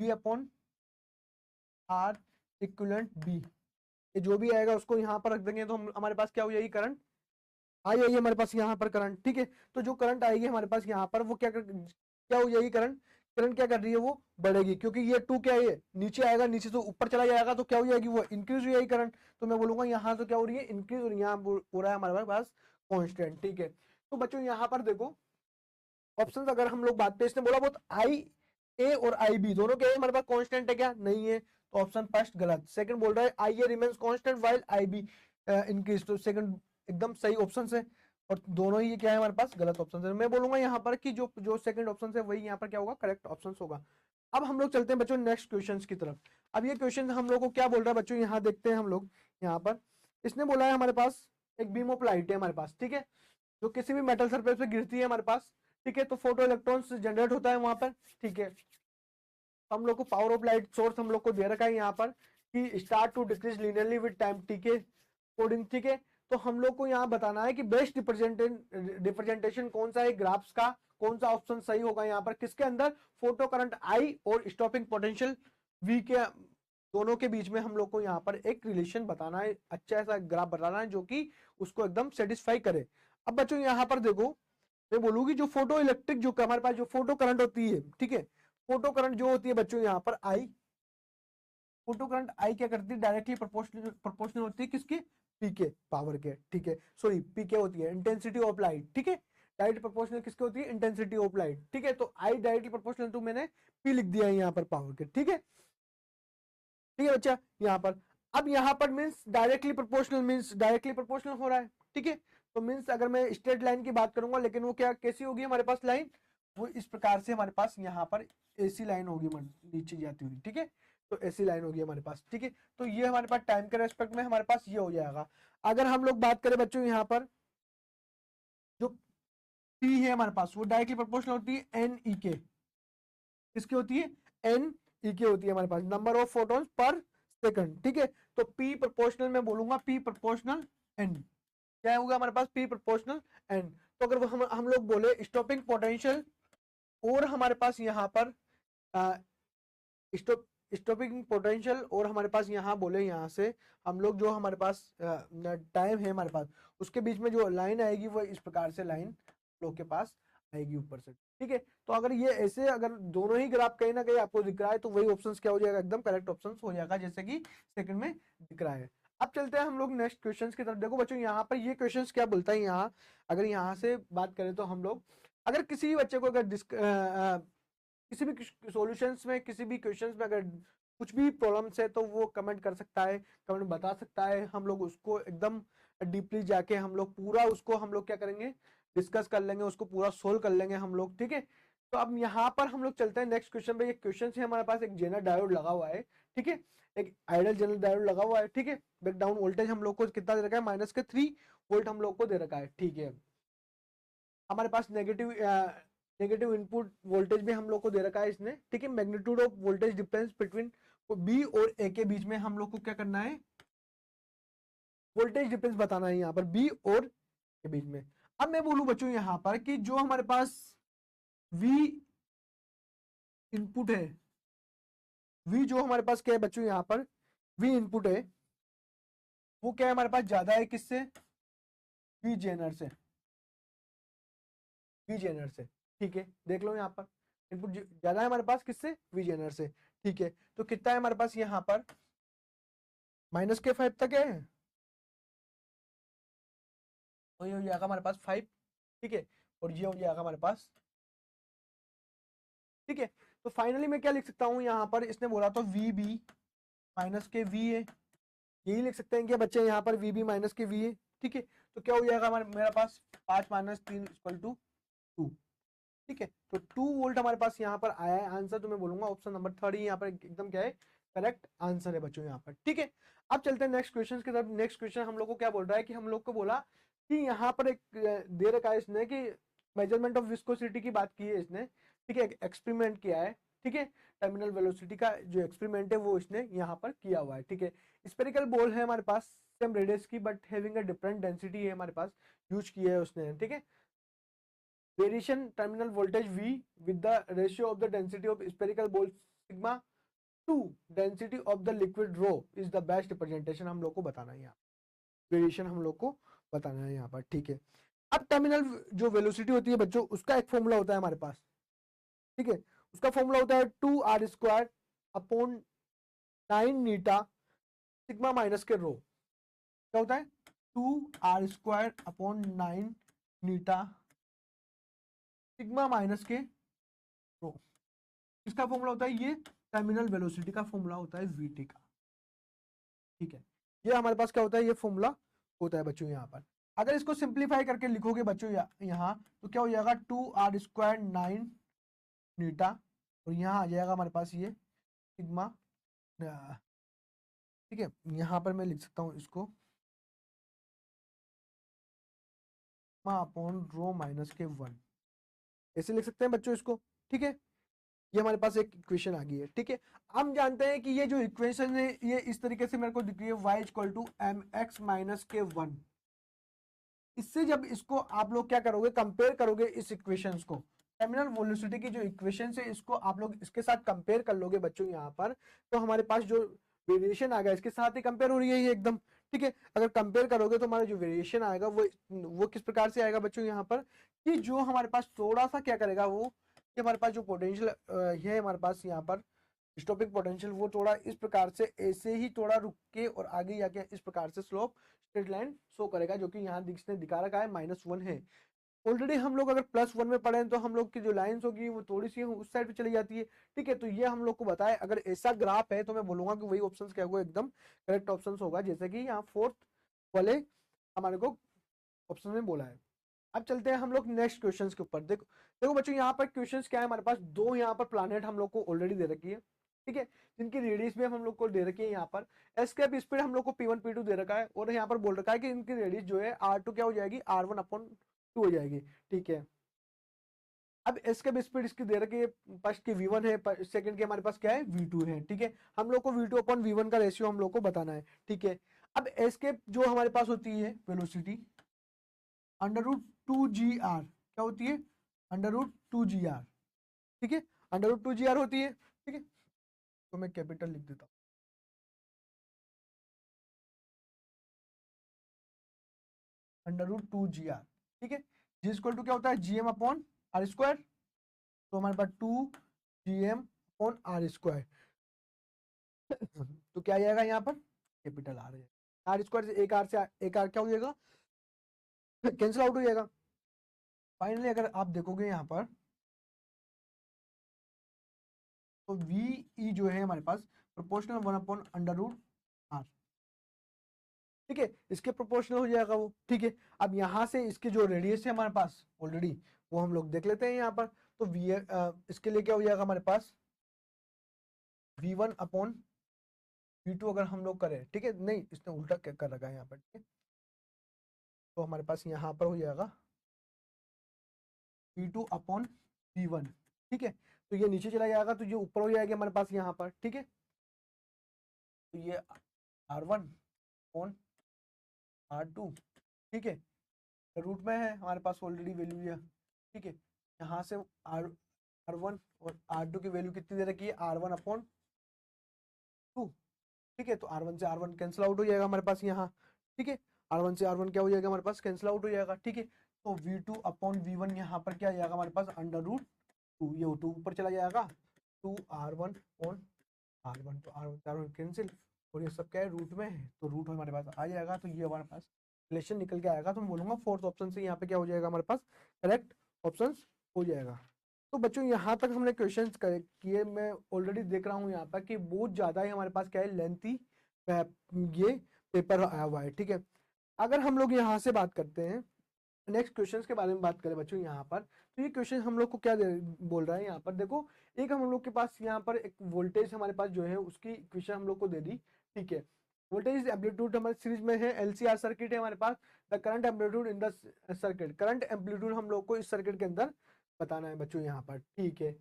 B upon R equivalent B, ये जो भी आएगा उसको यहाँ पर रख देंगे तो हमारे पास क्या हो जाएगी करंट आई आएगी हमारे पास यहाँ पर करंट। ठीक है, तो जो करंट आएगी हमारे पास यहाँ पर वो क्या हो जाएगी करंट, करंट क्या कर रही है वो बढ़ेगी, क्योंकि ये 2 क्या है नीचे आएगा, नीचे से ऊपर चला जाएगा तो क्या हो जाएगी वो इंक्रीज हो जाएगी करंट। तो मैं बोलूंगा यहाँ तो क्या हो रही है इंक्रीज, और यहाँ हो रहा है हमारे पास कॉन्स्टेंट। ठीक है, तो बच्चों यहाँ पर देखो ऑप्शन अगर हम लोग बात पे, इसने बोला बहुत आई ए और आई बी दोनों क्या है हमारे पास कांस्टेंट है क्या, नहीं है, तो ऑप्शन फर्स्ट गलत। सेकंड बोल रहा है I A remains constant while I B increase, तो सेकंड एकदम सही ऑप्शन है, और दोनों ही क्या है हमारे पास गलत ऑप्शन है। मैं बोलूंगा यहाँ पर कि जो जो सेकंड ऑप्शन है वही यहाँ पर क्या होगा करेक्ट ऑप्शन होगा। अब हम लोग चलते हैं बच्चों नेक्स्ट क्वेश्चन की तरफ। अब ये क्वेश्चन हम लोग को क्या बोल रहा है बच्चों, यहाँ देखते हैं हम लोग यहाँ पर। इसने बोला है हमारे पास एक बीम ऑफ लाइट है हमारे पास, ठीक है, जो किसी भी मेटल सरफेस पे गिरती है हमारे पास, ठीक है, तो फोटो इलेक्ट्रॉन्स जनरेट होता है वहां पर। ठीक है, हम लोग को पावर ऑफ लाइट सोर्स हम लोग को दे रखा है यहाँ पर कि start to decrease linearly with time. ठीक है, कोडिंग। ठीक है, तो हम लोग को यहाँ बताना है कि बेस्ट रिप्रेजेंटेशन कौन सा है ग्राफ्स का, कौन सा ऑप्शन सही होगा यहाँ पर, किसके अंदर फोटो करंट आई और स्टॉपिंग पोटेंशियल वी के दोनों के बीच में हम लोग को यहाँ पर एक रिलेशन बताना है, अच्छा ऐसा ग्राफ बताना है जो कि उसको एकदम सेटिस्फाई करे। अब बच्चों यहाँ पर देखो मैं बोलूंगी जो फोटो इलेक्ट्रिक जो हमारे पास जो फोटो करंट होती है, ठीक है, फोटो करंट जो होती है बच्चों यहाँ पर आई, फोटो करंट आई क्या करती है डायरेक्टली प्रोपोर्शनल होती है किसकी पीके पावर के। ठीक है, सॉरी पीके होती है इंटेंसिटी ऑफ लाइट। ठीक है, डायरेक्टली प्रोपोर्शनल किसकी होती है इंटेंसिटी ऑफ लाइट। ठीक है, तो आई डायरेक्टली प्रोपोर्शनल टू मैंने पी लिख दिया है यहाँ पर पावर के। ठीक है, ठीक है बच्चा यहाँ पर। अब यहाँ पर मीन्स डायरेक्टली प्रोपोर्शनल हो रहा है। ठीक है, तो मीन्स अगर मैं स्ट्रेट लाइन की बात करूंगा, लेकिन वो क्या कैसी होगी हमारे पास लाइन, वो इस प्रकार से हमारे पास यहाँ पर ऐसी लाइन होगी नीचे जाती हुई। ठीक है, तो ऐसी लाइन होगी हमारे पास। ठीक है, तो ये हमारे पास टाइम के रेस्पेक्ट में हमारे पास ये हो जाएगा। अगर हम लोग बात करें बच्चों यहाँ पर जो पी है हमारे पास वो डायरेक्टली प्रोपोर्शनल होती है एन ई के, किसकी होती है एन ई के होती है हमारे पास number of photons per second. ठीक है, तो पी प्रोपोर्शनल में बोलूंगा पी प्रोपोर्शनल एन, क्या होगा हमारे पास पी प्रोपोर्शनल एन। तो अगर हम लोग बोले स्टॉपिंग पोटेंशियल और हमारे पास यहाँ पर स्टॉपिंग पोटेंशियल और हमारे पास यहाँ बोले यहाँ से हम लोग जो हमारे पास टाइम है हमारे पास उसके बीच में जो लाइन आएगी वो इस प्रकार से लाइन लोग के पास आएगी ऊपर से। ठीक है, तो अगर ये ऐसे अगर दोनों ही ग्राफ कहीं ना कहीं आपको दिख रहा है तो वही ऑप्शंस क्या हो जाएगा एकदम करेक्ट ऑप्शंस हो जाएगा जैसे कि सेकंड में दिख रहा है। अब चलते हैं हम लोग नेक्स्ट क्वेश्चंस की तरफ। देखो बच्चों यहाँ पर ये क्वेश्चंस क्या बोलता है, यहाँ अगर यहाँ से बात करें तो हम लोग अगर किसी भी बच्चे को अगर किसी भी सॉल्यूशंस में किसी भी क्वेश्चंस में अगर कुछ भी प्रॉब्लम्स है तो वो कमेंट कर सकता है, कमेंट बता सकता है, हम लोग उसको एकदम डीपली जाके हम लोग पूरा उसको हम लोग क्या करेंगे डिस्कस कर लेंगे, उसको पूरा सोल्व कर लेंगे हम लोग। ठीक है, तो अब यहाँ पर हम लोग चलते हैं नेक्स्ट क्वेश्चन पे। ये क्वेश्चन है हमारे पास एक जेनर डायोड लगा हुआ है, ठीक है, एक आइडियल जेनर डायोड लगा हुआ है। ठीक है, ब्रेकडाउन वोल्टेज हम लोग को कितना दे रखा है माइनस के 3 वोल्ट हम लोग को दे रखा है। ठीक है, हमारे पास नेगेटिव इनपुट वोल्टेज भी हम लोग को दे रखा है इसने। ठीक है, magnitude of voltage difference between B और ए के बीच में हम लोग को क्या करना है वोल्टेज डिफरेंस बताना है यहाँ पर बी और के बीच में। अब मैं बोलूं बच्चों यहाँ पर कि जो हमारे पास V इनपुट है, V जो हमारे पास क्या है बच्चों यहाँ पर V इनपुट है वो क्या है हमारे पास ज्यादा है किससे V जेनर से, V जेनर से। ठीक है, देख लो यहाँ पर इनपुट ज्यादा है हमारे पास किससे V जेनर से। ठीक है, तो कितना है हमारे पास यहाँ पर माइनस के 5 तक है, तो ये हो जाएगा हमारे पास 5। ठीक है, और ये हो जाएगा हमारे पास। ठीक है, तो फाइनली मैं क्या लिख सकता हूँ यहाँ पर, इसने बोला तो वी बी माइनस के वी है, यही लिख सकते हैं क्या बच्चे यहाँ पर वी बी माइनस के वी है। ठीक है, तो क्या हो जाएगा हमारे मेरे पास 5 माइनस 3 इक्वल टू 2। ठीक है, तो 2 वोल्ट हमारे पास यहाँ पर आया है आंसर। तो मैं बोलूंगा ऑप्शन नंबर 3 ही यहाँ पर एकदम क्या है करेक्ट आंसर है बच्चों यहाँ पर। ठीक है, अब चलते हैं नेक्स्ट क्वेश्चन की तरफ। नेक्स्ट क्वेश्चन हम लोग को क्या बोल रहा है कि हम लोग को बोला कि यहाँ पर एक दे रखा है इसने कि मेजरमेंट ऑफ विस्कोसिटी की बात की है इसने। ठीक है, एक्सपेरिमेंट किया है। ठीक है, टर्मिनल वेलोसिटी का जो एक्सपेरिमेंट है वो इसने यहाँ पर किया हुआ है। ठीक है, स्पेरिकल बॉल है हमारे पास सेम रेडियस की but having a different density है हमारे पास, यूज किया है उसने। ठीक है, variation terminal voltage V with the ratio of the density of spherical ball sigma to density of the liquid rho is the best representation हम लोग को बताना है यहाँ। वेरिएशन हम लोग को बताना है यहाँ पर। ठीक है, अब टर्मिनल जो वेलोसिटी होती है बच्चों उसका एक फॉर्मूला होता है हमारे पास। ठीक है, उसका फॉर्मूला होता है 2r² अपॉन 9 नीटा सिग्मा माइनस के रो। क्या होता है 2r² अपॉन 9 नीटा सिग्मा माइनस के रो। इसका फॉर्मूला होता है ये टर्मिनल वेलोसिटी का फॉर्मूला होता है वीटी का। ठीक है, ये हमारे पास क्या होता है ये फॉर्मूला होता है बच्चों यहाँ पर। अगर इसको सिंप्लीफाई करके लिखोगे बच्चों यहाँ तो क्या हो जाएगा 2r² 9 नीटा और यहाँ आ जाएगा हमारे पास ये सिग्मा। ठीक है, यहाँ पर मैं लिख सकता हूँ इसको अपॉन रो माइनस के 1 ऐसे लिख सकते हैं बच्चों इसको। ठीक है, ये हमारे पास एक इक्वेशन आ गई है। ठीक है, हम जानते हैं कि ये जो इक्वेशन है ये इस तरीके से मेरे को दिख रही है y equal to M X minus के 1। इससे जब इसको आप लोग क्या करोगे कंपेयर करोगे इस इक्वेशंस को, टर्मिनल वेलोसिटी की जो इक्वेशन है इसको आप लोग इसके साथ कंपेयर कर लोगे बच्चों यहाँ पर, तो हमारे पास जो वेरिएशन आ गया इसके साथ ही कंपेयर हो रही है ये एकदम। ठीक है, अगर कंपेयर करोगे तो हमारा जो वेरिएशन आएगा वो किस प्रकार से आएगा बच्चों यहाँ पर कि जो हमारे पास थोड़ा सा क्या करेगा वो कि हमारे पास जो पोटेंशियल है हमारे पास यहाँ पर स्टॉपिंग पोटेंशियल वो थोड़ा इस प्रकार से ऐसे ही थोड़ा रुक के और आगे जाके इस प्रकार से स्लोप स्ट्रेट लाइन शो करेगा, जो कि यहाँ इसने दिखा रखा है -1 है। ऑलरेडी हम लोग अगर +1 में पढ़े तो हम लोग की जो लाइंस होगी वो थोड़ी सी उस साइड पे चली जाती है। ठीक है, तो ये हम लोग को बताए अगर ऐसा ग्राफ है तो मैं बोलूंगा कि वही ऑप्शंस क्या होगा एकदम करेक्ट ऑप्शंस होगा, जैसे कि यहाँ 4th वाले हमारे को ऑप्शन में बोला है। अब चलते हैं हम लोग नेक्स्ट क्वेश्चंस के ऊपर। देखो देखो बच्चों यहाँ पर क्वेश्चंस क्या है हमारे पास, दो यहाँ पर प्लानेट हम लोग को ऑलरेडी दे रखी है। ठीक है, जिनकी रेडियस भी हम लोग को दे रखी है यहाँ पर। एस्केप स्पीड हम लोग को P1 P2 दे रखा है और यहाँ पर बोल रखा है कि इनकी रेडियस जो है R2 क्या हो जाएगी R1 अपॉन 2 हो जाएगी। ठीक है, अब एस्केप स्पीड इसकी दे रखी है, फर्स्ट की V1 है, सेकंड की हमारे पास क्या है V2 है। ठीक है, हम लोग को V2 अपॉन V1 का रेशियो हम लोग को बताना है। ठीक है, अब एस्केप जो हमारे पास होती है वेलोसिटी √2gr क्या होती है √2gr। ठीक है, √2gr होती है। ठीक है, तो मैं कैपिटल लिख देता हूँ √2gr। ठीक है, जी इक्वल टू क्या होता है gm अपॉन r²। तो हमारे पास 2gm अपॉन r²। तो क्या आ जाएगा यहाँ पर कैपिटल आर है। r² से एक आर क्या हो जाएगा कैंसिल आउट हो जाएगा। फाइनली अगर आप देखोगे यहाँ पर तो VE जो है हमारे पास प्रोपोर्शनल 1 अपॉन √r। ठीक है, इसके प्रोपोर्शनल हो जाएगा वो। ठीक है, अब यहाँ से इसके जो रेडियस है हमारे पास ऑलरेडी वो हम लोग देख लेते हैं यहाँ पर। तो इसके लिए क्या हो जाएगा हमारे पास V1 अपॉन V2 अगर हम लोग करें। ठीक है, नहीं इसने उल्टा कर रखा है यहाँ पर। ठीक है, तो हमारे पास यहाँ पर हो जाएगा V2 अपॉन V1। ठीक है, तो ये नीचे चला जाएगा तो ये ऊपर हो जाएगा हमारे पास यहाँ पर। ठीक है, तो ये R1 अपॉन R2। ठीक है, रूट में है हमारे पास ऑलरेडी वैल्यू है। ठीक है, यहाँ से R1 और R2 की वैल्यू कितनी दे रखी है R1 अपॉन 2। ठीक है, तो R1 से R1 कैंसिल आउट हो जाएगा हमारे पास यहाँ। ठीक है, R1 से R1 क्या हो जाएगा हमारे पास कैंसिल आउट हो जाएगा। ठीक है, तो V2 अपॉन V1 यहाँ पर क्या आ जाएगा हमारे पास √2, ये 2 ऊपर चला जाएगा 2R1 अपॉन R1, तो R1 से R1 कैंसिल और ये सब क्या है रूट में है तो रूट हमारे पास आ जाएगा। तो ये हमारे पास रिलेशन निकल के आएगा। तो मैं बोलूंगा 4th ऑप्शन से यहाँ पे क्या हो जाएगा हमारे पास करेक्ट ऑप्शन हो जाएगा। तो बच्चों यहाँ तक हमने क्वेश्चन किए। मैं ऑलरेडी देख रहा हूँ यहाँ पर कि बहुत ज़्यादा ही हमारे पास क्या है लेंथी ये पेपर आया हुआ है। ठीक है, अगर हम लोग यहाँ से बात करते हैं नेक्स्ट क्वेश्चन के बारे में बात करें बच्चों यहाँ पर, तो ये क्वेश्चन हम लोग को क्या बोल रहा है यहाँ पर, देखो एक हम लोग के पास यहाँ पर एक वोल्टेज हमारे पास जो है उसकी इक्वेशन हम लोग को दे दी, ठीक है। वोल्टेज एम्पलीट्यूड हमारे सीरीज में है, एलसीआर सर्किट है हमारे पास, the current amplitude in the circuit, current amplitude हम लोग को इस सर्किट के अंदर बताना है बच्चों यहाँ पर, ठीक है।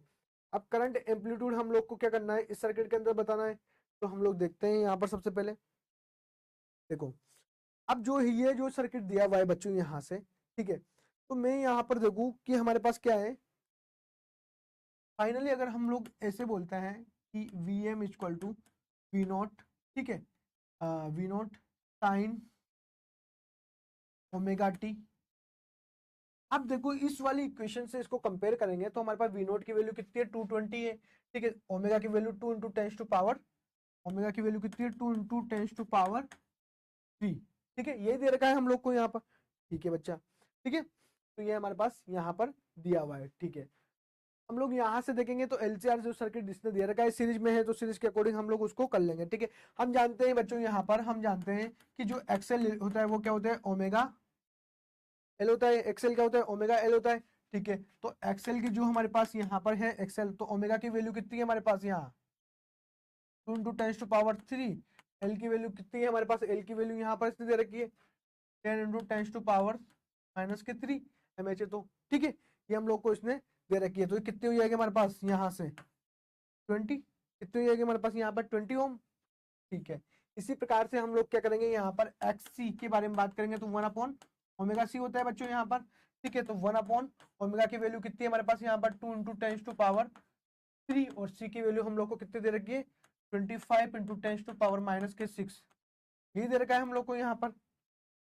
अब करंट एम्पलीट्यूड हम लोग को क्या करना है इस सर्किट के अंदर बताना है, तो हम लोग देखते हैं यहाँ पर सबसे पहले देखो, अब जो ये जो सर्किट दिया हुआ है बच्चों यहाँ से, ठीक है, तो मैं यहाँ पर देखूं कि हमारे पास क्या है, फाइनली अगर हम लोग ऐसे बोलते हैं कि V M equal to V naught, ठीक है, V naught sine omega T. अब देखो इस वाली इक्वेशन से इसको कंपेयर करेंगे तो हमारे पास वी नॉट की वैल्यू कितनी है 220 है, ठीक है, ओमेगा की value 2 into tens to power, omega की वैल्यू कितनी है 2 इंटू टेंस टू पावर 3, ठीक है, ये दे रखा है हम लोग को यहाँ पर, ठीक है बच्चा, ठीक है, तो ये हमारे पास यहाँ पर दिया हुआ है, ठीक है। हम लोग यहाँ से देखेंगे तो एलसीआर जो सर्किट जिसने दे रखा है सीरीज में है तो सीरीज के अकॉर्डिंग हम लोग उसको कर लेंगे, ठीक है। हम जानते हैं बच्चों यहाँ पर हम जानते हैं कि जो एक्सएल होता है वो क्या होता है ओमेगा एल होता है, एक्सएल क्या होता है ओमेगा एल होता है, ठीक है। तो एक्सएल की जो हमारे पास यहाँ पर है एक्सएल, तो ओमेगा की वैल्यू कितनी है हमारे पास यहाँ 2 into tens to power 3, L की वैल्यू कितनी है हमारे पास, एल की वैल्यू यहाँ पर इसने दे रखी है 10 into tens to power minus के 3 एमएच है, तो ठीक है, ये हम लोग को इसने दे रखी है, तो ये कितनी हो जाएगी हमारे पास यहाँ से 20, कितनी हो जाएगी हमारे पास यहाँ पर 20 ओम, ठीक है। इसी प्रकार से हम लोग क्या करेंगे यहाँ पर एक्स सी के बारे में बात करेंगे, तो 1 अपॉन ओमेगा सी होता है बच्चों यहाँ पर, ठीक है, तो 1 अपॉन ओमेगा की वैल्यू कितनी है हमारे पास यहाँ पर 2 इंटू टेंस टू पावर 3, और सी की वैल्यू हम लोग को कितनी दे रखी है 25 into tens to power minus के 6, ये दे रखा है हम लोग को यहाँ पर,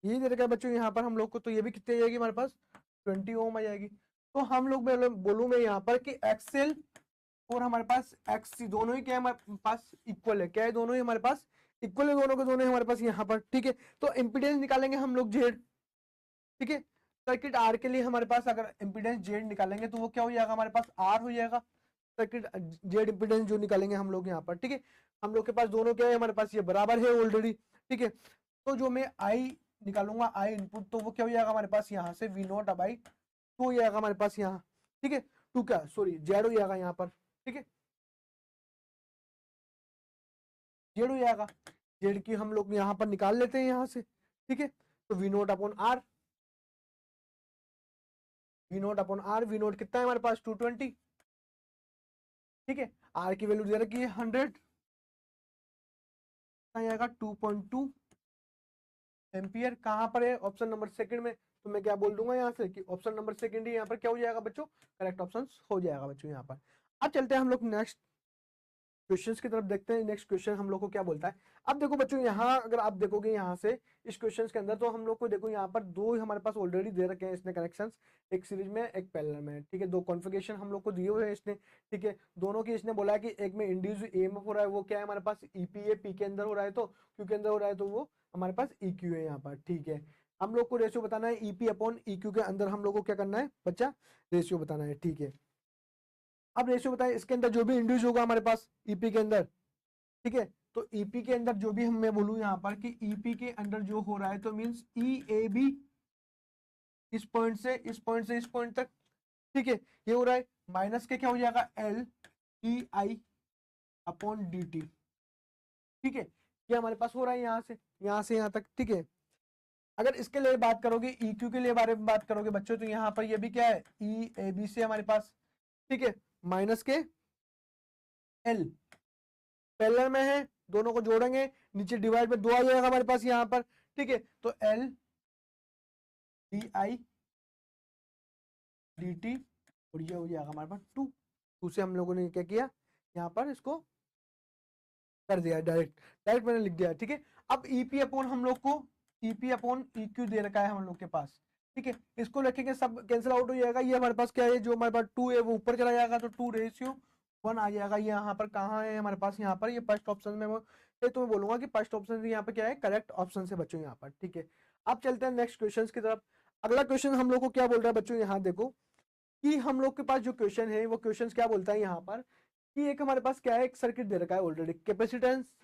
ये दे रखा है बच्चों यहाँ पर हम लोग को, तो ये भी कितनी आ जाएगी हमारे पास 20 ओम आ जाएगी। तो हम लोग बोलूं मैं यहाँ पर कि एक्सएल और हमारे पास एक्ससी दोनों ही क्या है हमारे पास इक्वल है, क्या है दोनों ही हमारे पास इक्वल है, दोनों के दोनों हमारे पास यहाँ पर, ठीक है। तो इम्पीडेंस निकालेंगे हम लोग जेड, ठीक है, सर्किट आर के लिए हमारे पास अगर इम्पीडेंस जेड निकालेंगे तो वो क्या हो जाएगा हमारे पास आर हो जाएगा, सर्किट जेड इम्पीडेंस जो निकालेंगे हम लोग यहाँ पर, ठीक है। हम लोग के पास दोनों क्या है हमारे पास ये बराबर है ऑलरेडी, ठीक है। तो जो मैं आई निकालूंगा आई इनपुट, तो वो क्या हो जाएगा हमारे पास यहाँ से वी नॉट बाई 2 हो जाएगा हमारे पास यहाँ, ठीक है, 2 क्या सॉरी जेड हो जाएगा यहाँ पर, ठीक है, जेड हो जाएगा, जेड की हम लोग यहाँ पर निकाल लेते हैं यहाँ से, ठीक है, तो V naught upon R, V naught upon R, V naught कितना है हमारे पास 220, ठीक है, आर की वैल्यू दे रखी है 100, आएगा 2.2 एम्पियर, कहाँ पर है ऑप्शन नंबर सेकंड में, तो मैं क्या बोल दूंगा यहाँ से कि ऑप्शन नंबर सेकंड ही यहाँ पर क्या हो जाएगा बच्चों करेक्ट ऑप्शन हो जाएगा बच्चों यहाँ पर। अब चलते हैं हम लोग नेक्स्ट क्वेश्चंस की तरफ, देखते हैं नेक्स्ट क्वेश्चन हम लोग को क्या बोलता है। अब देखो बच्चों यहाँ अगर आप देखोगे यहाँ से इस क्वेश्चन के अंदर, तो हम लोग को देखो यहाँ पर दो हमारे पास ऑलरेडी दे रखे हैं इसने कनेक्शंस, एक सीरीज में एक पैरेलल में, ठीक है, दो कॉन्फ़िगरेशन हम लोग को दिए हुए हैं इसने, ठीक है, दोनों की इसने बोला है कि एक में इंड्यूस ईएमएफ हो रहा है वो क्या है हमारे पास ईपीए पी के अंदर हो रहा है, तो क्यू के अंदर हो रहा है, तो वो हमारे पास ईक्यू है यहाँ पर, ठीक है। हम लोग को रेशियो बताना है ईपी अपॉन ईक्यू के अंदर हम लोग को क्या करना है बच्चा रेशियो बताना है, ठीक है। अब रेशियो बताए इसके अंदर जो भी इंड्यूस होगा हमारे पास ईपी के अंदर, ठीक है, तो ईपी के अंदर जो भी हम मैं बोलूं यहाँ पर कि ईपी के अंदर जो हो रहा है तो मींस ई ए बी इस पॉइंट से इस पॉइंट से इस पॉइंट तक, ठीक है, ये हो रहा है माइनस के क्या हो जाएगा एल ई आई अपॉन डी टी, ठीक है, ये हमारे पास हो रहा है यहाँ से यहाँ तक, ठीक है। अगर इसके लिए बात करोगे EQ के लिए बारे में बात करोगे बच्चों, तो यहाँ पर ये भी क्या है ई ए बी से हमारे पास, ठीक है, माइनस के एल पैरेलल में है, दोनों को जोड़ेंगे नीचे डिवाइड में 2 आ जाएगा हमारे पास यहाँ पर, ठीक है, तो L D I D T और ये हो जाएगा हमारे पास 2 से हम लोगों ने क्या किया यहाँ पर इसको कर दिया डायरेक्ट मैंने लिख दिया, ठीक है। अब ईपी अपॉन हम लोग को ईपी अपॉन ईक्यू दे रखा है हम लोग के पास, ठीक है, इसको रखेंगे सब कैंसिल आउट हो जाएगा, ये हमारे पास क्या है जो हमारे पास 2 है वो ऊपर चला जाएगा, तो 2:1 आ जाएगा, ये यहाँ पर कहाँ है हमारे पास यहाँ पर ये फर्स्ट ऑप्शन में, ये तो मैं बोलूंगा कि फर्स्ट ऑप्शन यहाँ पे क्या है करेक्ट ऑप्शन से बच्चों यहाँ पर, ठीक है। अब चलते हैं नेक्स्ट क्वेश्चन की तरफ। अगला क्वेश्चन हम लोग को क्या बोल रहा है बच्चों, यहाँ देखो कि हम लोग के पास जो क्वेश्चन है वो क्वेश्चन क्या बोलता है यहाँ पर कि एक हमारे पास क्या है एक सर्किट दे रखा है ऑलरेडी, कैपेसिटेंस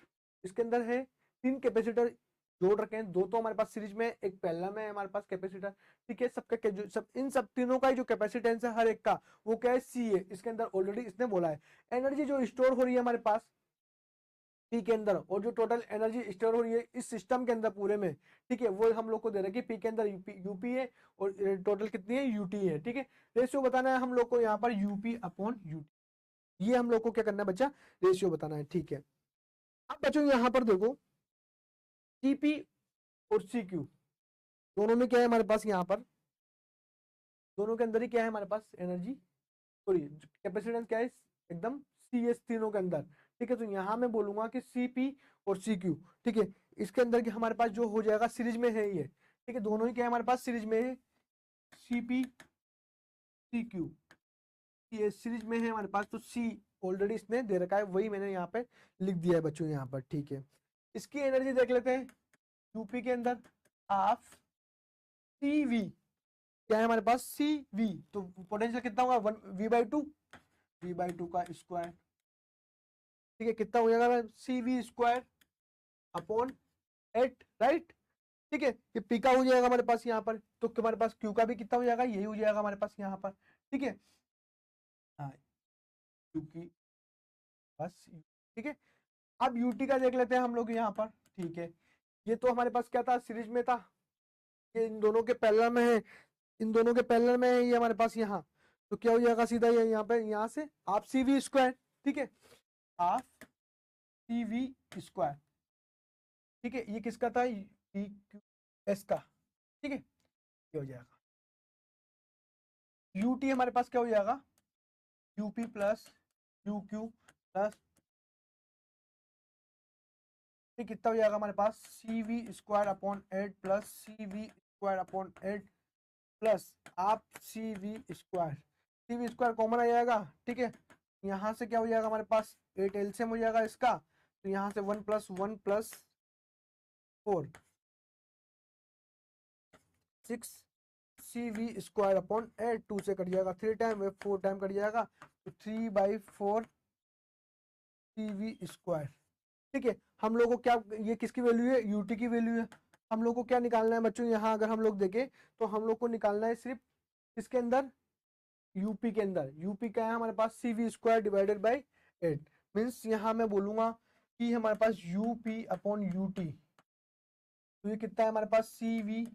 इसके अंदर है 3 कैपेसिटर जोड़ रखे हैं, दो तो हमारे पास सीरीज में, एक पैरेलल में है हमारे पास कैपेसिटर, ठीक है। सबका जो सब इन सब तीनों का ही जो कैपेसिटेंस है हर एक का, वो क्या है, सी है। इसके अंदर ऑलरेडी इसने बोला है एनर्जी जो स्टोर हो रही है हमारे पास पी के अंदर, और जो टोटल एनर्जी स्टोर हो रही है इस सिस्टम के अंदर पूरे में, ठीक है, वो हम लोग को दे रहा है कि पी के अंदर यूपी है और टोटल कितनी है, यूटी है, ठीक है। रेशियो बताना है हम लोग को यहाँ पर यूपी अपॉन यूटी, ये हम लोग को क्या करना है बच्चा, रेशियो बताना है, ठीक है। अब बच्चों यहाँ पर देखो सीपी और सी क्यू दोनों में क्या है हमारे पास, यहाँ पर दोनों के अंदर ही क्या है हमारे पास, एनर्जी सॉरी कैपेसिटेंस क्या है एकदम सी एस तीनों के अंदर, ठीक है। तो यहाँ मैं बोलूंगा कि सी पी और सी क्यू, ठीक है, इसके अंदर की हमारे पास जो हो जाएगा सीरीज में है ये, ठीक है, दोनों ही क्या है हमारे पास सीरीज में है, सी पी सी क्यू, ये सीरीज में है हमारे पास, तो सी ऑलरेडी इसने दे रखा है, वही मैंने यहाँ पे लिख दिया है बच्चों यहाँ पर, ठीक है। इसकी एनर्जी देख लेते हैं, यूपी के अंदर हाफ सी वी, क्या है हमारे पास सी वी, तो पोटेंशियल कितना होगा, वन वी बाई टू का स्क्वायर, ठीक है, कितना हो जाएगा सी वी स्क्वायर अपॉन 8, राइट, ठीक है। ये पी का हो जाएगा हमारे पास यहाँ पर, तो हमारे पास क्यू का भी कितना हो जाएगा, यही हो जाएगा हमारे पास यहाँ पर, ठीक है। हाँ क्यू की बस, ठीक है। अब यूटी का देख लेते हैं हम लोग यहाँ पर, ठीक है। ये तो हमारे पास क्या था, सीरीज में था, ये इन दोनों के पैरेलल में है, इन दोनों के पैरेलल में है ये हमारे पास यहाँ, तो क्या हो जाएगा सीधा ये यहाँ पे, यहाँ से आप सी वी स्क्वायर, ठीक है, हाफ सी वी स्क्वायर, ठीक है। ये किसका था, एस का, ठीक है, ये हो जाएगा यूटी हमारे पास क्या हो जाएगा, UP plus U Q plus, कितना हो जाएगा हमारे पास, C V square upon 8 plus C V square upon 8 plus आप सी वी स्क्वायर कॉमन आ जाएगा, ठीक है। यहाँ से क्या हो जाएगा हमारे पास 8 एलसीएम हो जाएगा इसका, तो यहाँ से 1 plus 4 6 C V square upon 8, 2 से कट जाएगा 3 टाइम, 4 टाइम कट जाएगा, तो 3/4 सी वी स्क्वायर, ठीक है। हम लोग को क्या, ये किसकी वैल्यू है, यूटी की वैल्यू है। हम लोग को क्या निकालना है बच्चों, यहाँ अगर हम लोग देखें तो हम लोग को निकालना है सिर्फ इसके अंदर, यूपी के अंदर, यूपी क्या है हमारे पास, C V square divided by 8, means यहाँ मैं बोलूंगा कि हमारे पास यूपी अपॉन यूटी, तो ये कितना है हमारे पास, C V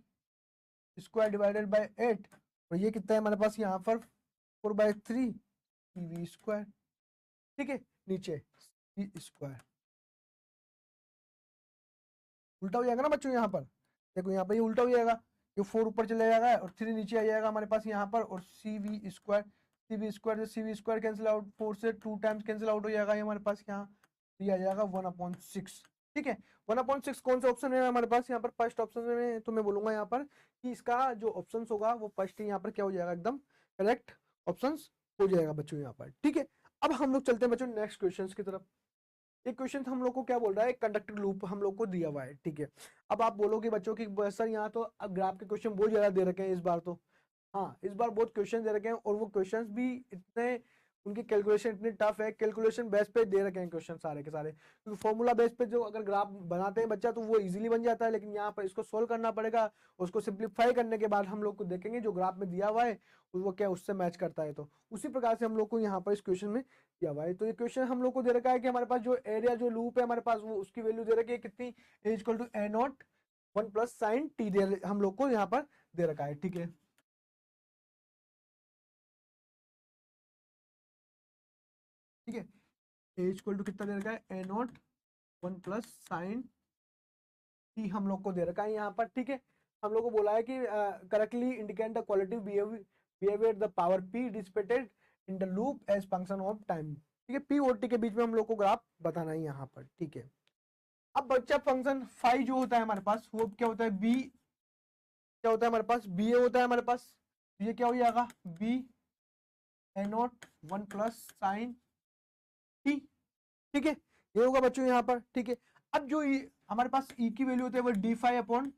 square divided by 8, और ये कितना है हमारे पास यहाँ पर 4/3 सी वी स्क्वायर, ठीक है। नीचे सी स्क्वायर, उल्टा हो जाएगा ना बच्चों यहाँ पर, देखो यहाँ पर ये उल्टा हो जाएगा, ये 4 ऊपर चला जाएगा और 3 नीचे आ जाएगा हमारे पास यहाँ पर, और सी वी स्क्वायर से सी वी स्क्वायर कैंसिल आउट, 4 से 2 टाइम्स कैंसिल आउट हो जाएगा ये हमारे पास यहाँ, ये आ जाएगा 1/6, ठीक है। 1/6 कौन सा ऑप्शन है हमारे पास यहाँ पर, फर्स्ट ऑप्शन में, तो मैं बोलूंगा यहाँ पर कि इसका जो ऑप्शन होगा वो फर्स्ट यहाँ पर क्या हो जाएगा, एकदम करेक्ट ऑप्शन हो जाएगा बच्चों यहाँ पर, ठीक है। अब हम लोग चलते हैं बच्चों नेक्स्ट क्वेश्चन की तरफ। एक क्वेश्चन हम लोग को क्या बोल रहा है, कंडक्टर लूप हम लोग को दिया हुआ है, ठीक है। अब आप बोलोगे बच्चों की सर यहाँ तो अब ग्राफ के क्वेश्चन बहुत ज्यादा दे रखे हैं इस बार तो, हाँ इस बार बहुत क्वेश्चन दे रखे हैं, और वो क्वेश्चंस भी इतने, उनकी कैलकुलेशन इतनी टफ है, कैलकुलेशन बेस पे दे रखे हैं क्वेश्चन सारे के सारे, क्योंकि फॉर्मूला बेस पे जो अगर ग्राफ बनाते हैं बच्चा तो वो इजीली बन जाता है, लेकिन यहाँ पर इसको सोल्व करना पड़ेगा, उसको सिंप्लीफाई करने के बाद हम लोग को देखेंगे जो ग्राफ में दिया हुआ है वो क्या उससे मैच करता है, तो उसी प्रकार से हम लोग को यहाँ पर इस क्वेश्चन में दिया हुआ है। तो ये क्वेश्चन हम लोग को दे रखा है कि हमारे पास जो एरिया जो लूप है हमारे पास वो उसकी वैल्यू दे रखी है कितनी, equal to A not 1 plus sine T दे हम लोग को यहाँ पर दे रखा है, ठीक है। ठीक है, ए इक्वल टू कितना दे रखा है, ए नॉट 1 प्लस साइन टी हम लोग को दे रखा है यहाँ पर, ठीक है। हम लोग को बोला है कि correctly indicate the quality behaviour the power P dissipated in the loop as function of time, ठीक है। पी और टी के बीच में हम लोग को ग्राफ बताना है यहाँ पर, ठीक है। अब बच्चा फंक्शन फाई जो होता है हमारे पास वो क्या होता है, बी क्या होता है हमारे पास, बी ए होता है हमारे पास, ये क्या हो जाएगा, B A not 1 plus sine T, ठीक है, ये होगा बच्चों यहाँ पर, ठीक है। अब जो हमारे पास ई की वैल्यू होती है वो D phi upon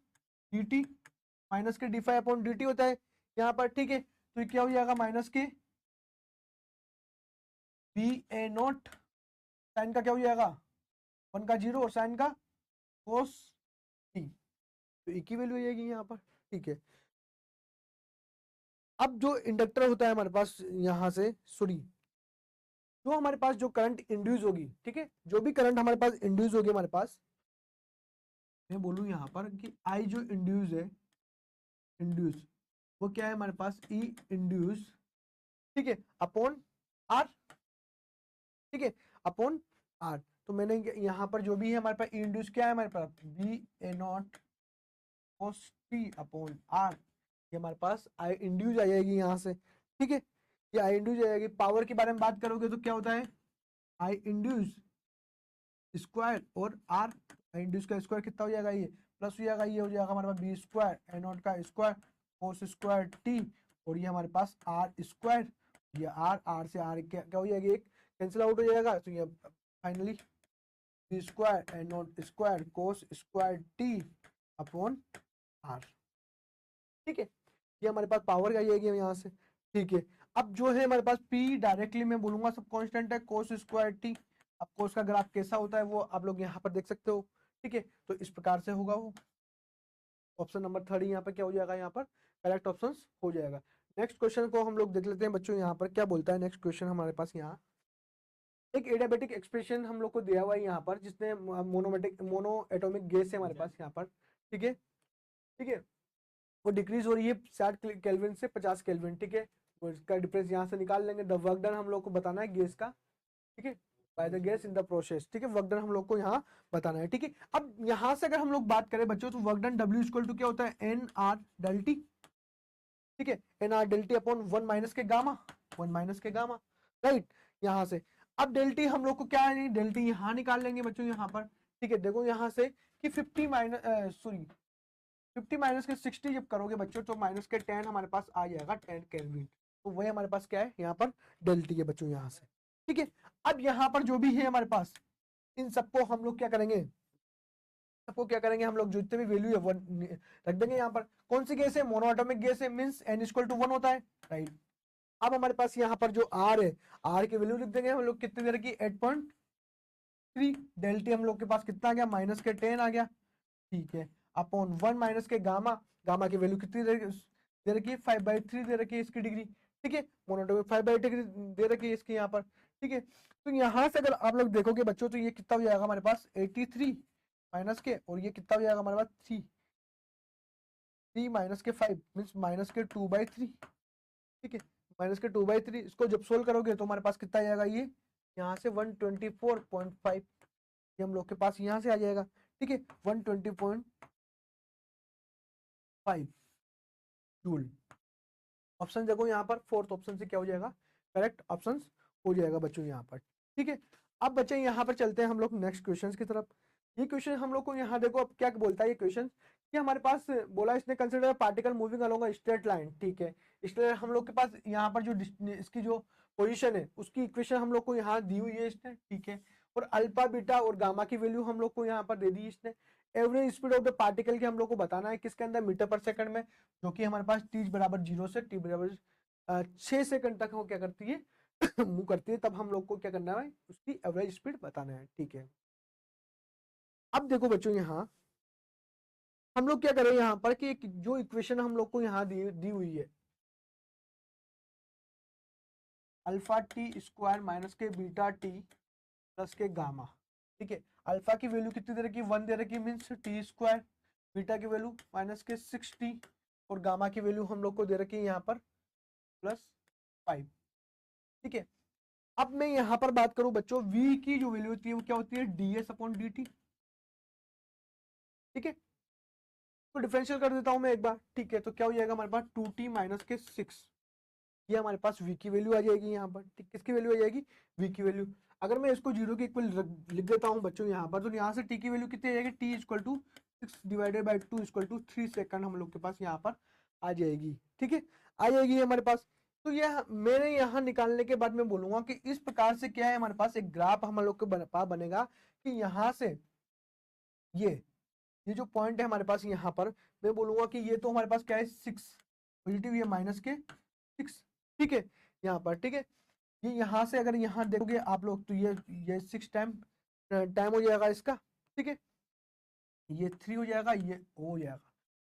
D T, minus के D phi upon D T होता है यहाँ पर, ठीक है। तो ये क्या हो जाएगा, माइनस के बी ए नॉट, साइन का क्या हो जाएगा 1 का 0 और साइन का कोस टी, तो ई की वैल्यू आ जाएगी यहाँ पर। ठीक है, अब जो इंडक्टर होता है हमारे पास यहाँ से, सॉरी, जो हमारे पास जो करंट इंड्यूस होगी, ठीक है, जो भी करंट हमारे पास इंड्यूस होगी हमारे पास, मैं बोलूँ यहाँ पर कि आई जो इंड्यूस है, इंड्यूस वो क्या है हमारे पास, ई इंड्यूस, ठीक है, अपॉन आर, ठीक है, अपॉन आर। तो मैंने यहाँ पर जो भी है हमारे पास ई इंड्यूस क्या है हमारे पास, B A nought cos T upon R, ये हमारे पास आई इंड्यूस आ जाएगी यहाँ से। ठीक है, ये आई इंड्यूस आ जाएगी। पावर के बारे में बात करोगे तो क्या होता है, आई इंड्यूस स्क्वायर और आर, आई इंड्यूस का स्क्वायर कितना हो जाएगा, ये प्लस हो जाएगा, ये हो जाएगा हमारे पास बी स्क्वायर ए नॉट का स्क्वायर कोस स्क्वायर टी, और ये हमारे पास आर स्क्वायर, ये आर से आर क्या हो जाएगी, एक कैंसिल आउट हो जाएगा, तो ये finally B square A naught square cos square T upon R. ठीक है, ये हमारे पास पावर का जाएगी यहाँ से। ठीक है, अब जो है हमारे पास P डायरेक्टली मैं बोलूंगा सब कांस्टेंट है, कोस स्क्वायर टी। अब कोस का ग्राफ कैसा होता है वो आप लोग यहाँ पर देख सकते हो। ठीक है, तो इस प्रकार से होगा वो। ऑप्शन नंबर 3 यहाँ पर क्या हो जाएगा, यहाँ पर करेक्ट ऑप्शन हो जाएगा। नेक्स्ट क्वेश्चन को हम लोग देख लेते हैं बच्चों, यहाँ पर क्या बोलता है नेक्स्ट क्वेश्चन हमारे पास। यहाँ एक एडियाबेटिक एक्सप्रेशन हम लोग को दिया हुआ है यहाँ पर, जिसने मोनो एटॉमिक गैस है हमारे पास यहाँ पर। ठीक है, ठीक है, वो डिक्रीज हो रही है 60 केल्विन से 50 केल्विन। ठीक है, वो इसका डिफरेंस यहाँ से निकाल लेंगे। द वर्क डन हम लोग को बताना है गैस का, ठीक है, by the gas in the process. ठीक है, वर्क डन हम लोग को यहाँ बताना है। ठीक है, अब यहाँ से अगर हम लोग बात करें बच्चों, तो work done W equal to क्या होता है, एन आर डेल टी। ठीक है, N R del T upon 1 minus के गामा, 1 माइनस के गामा, राइट। यहाँ से अब डेल टी हम लोग को क्या है, डेल टी यहाँ निकाल लेंगे बच्चों यहाँ पर। ठीक है, देखो यहाँ से कि 50 माइनस सॉरी 50 माइनस के 60 जब करोगे बच्चों, तो माइनस के 10 हमारे पास आ जाएगा 10 केल्विन। तो वही हमारे पास क्या है यहाँ पर, डेल्टी है बच्चों यहाँ से। ठीक है, अब यहाँ पर जो भी है हमारे पास, इन सबको हम लोग क्या करेंगे, सबको क्या करेंगे हम लोग, जो जितने भी वैल्यू है वन रख देंगे यहाँ पर। कौन सी गैस है, मोनोएटॉमिक गैस है, मींस n इक्वल टू 1 होता है, राइट। अब हमारे पास यहाँ पर जो r है, r की वैल्यू लिख देंगे हम लोग कितनी देर की, 8.3। डेल्टी हम लोग के पास कितना आ गया, माइनस के 10 आ गया। ठीक है, अपॉन 1 माइनस के गामा, गामा की वैल्यू कितनी दे रखी है, 5/3 दे रखी है इसकी डिग्री। ठीक है, मोनोटोमिक 5/3 दे रखी है इसकी यहाँ पर। ठीक है, तो यहाँ से अगर आप लोग देखोगे बच्चों, तो ये कितना हो जाएगा हमारे पास 83 माइनस के, और ये कितना हो जाएगा हमारे पास 3 माइनस के 5 मीन्स माइनस के 2/3। ठीक है, माइनस के 2/3, इसको जब सोल्व करोगे तो हमारे पास कितना आ जाएगा, ये यहाँ से 124.5, ये हम लोग के पास यहाँ से आ जाएगा। ठीक है, 120.5 जूल। ऑप्शन देखो यहाँ पर, फोर्थ ऑप्शन से क्या हो जाएगा, करेक्ट ऑप्शन हो जाएगा बच्चों यहाँ पर। ठीक है, अब बच्चे यहाँ पर चलते हैं हम लोग नेक्स्ट क्वेश्चन की तरफ। ये क्वेश्चन हम लोग को यहाँ देखो अब क्या बोलता है ये क्वेश्चन, कि हमारे पास बोला इसने consider particle moving along a straight line. ठीक है, इसलिए हम लोग के पास यहाँ पर जो इसकी जो पोजीशन है उसकी इक्वेशन हम लोग को यहाँ दी हुई है इसने। ठीक है, और अल्फा बीटा और गामा की वैल्यू हम लोग को यहाँ पर दे दी इसने। Average speed of the particle की हम लोग को बताना है किसके अंदर, मीटर पर सेकंड में, जो कि हमारे पास t बराबर 0 से t बराबर 6 सेकंड तक वो क्या करती है मूव करती है। तब हम लोग को क्या करना है, उसकी एवरेज स्पीड बताना है। ठीक है, अब देखो बच्चों यहाँ हम लोग क्या करें यहाँ पर, कि जो इक्वेशन हम लोग को यहाँ दी हुई है, अल्फा टी स्क्वायर माइनस के बीटा टी प्लस के गामा। ठीक है, अल्फा की वैल्यू कितनी दे रखी, 1 दे रखी, मीन्स टी स्क्वायर, बीटा की वैल्यू माइनस के 6t, और गामा की वैल्यू हम लोग को दे रखी है यहाँ पर +5। ठीक है, अब मैं यहाँ पर बात करूं बच्चों, v की जो वैल्यू होती है वो क्या होती है, ds अपॉन dt। ठीक है, तो डिफरेंशियल कर देता हूं मैं एक बार। ठीक है, तो क्या हो जाएगा हमारे पास 2t माइनस के 6, ये हमारे पास v की वैल्यू आ जाएगी यहाँ पर। ठीक, किसकी वैल्यू आ जाएगी, v की वैल्यू। अगर मैं इसको 0 के इक्वल लिख देता हूँ बच्चों यहाँ पर, तो यहाँ से t की वैल्यू कितनी आ जाएगी, t equal to 6 divided by 2 equal to 3 second हम लोग के पास यहाँ पर आ जाएगी। ठीक है, आ जाएगी हमारे पास। तो यह मेरे यहाँ निकालने के बाद मैं बोलूंगा कि इस प्रकार से क्या है, हमारे पास एक ग्राफ हम लोग के पास बनेगा, कि यहाँ से ये जो पॉइंट है हमारे पास यहाँ पर, मैं बोलूंगा कि ये तो हमारे पास क्या है 6 पॉजिटिव, ये माइनस के 6। ठीक है, यहाँ पर। ठीक है, ये यहाँ से अगर यहाँ देखोगे आप लोग, तो ये 6 टाइम टाइम हो जाएगा इसका। ठीक है, ये 3 हो जाएगा, ये हो जाएगा।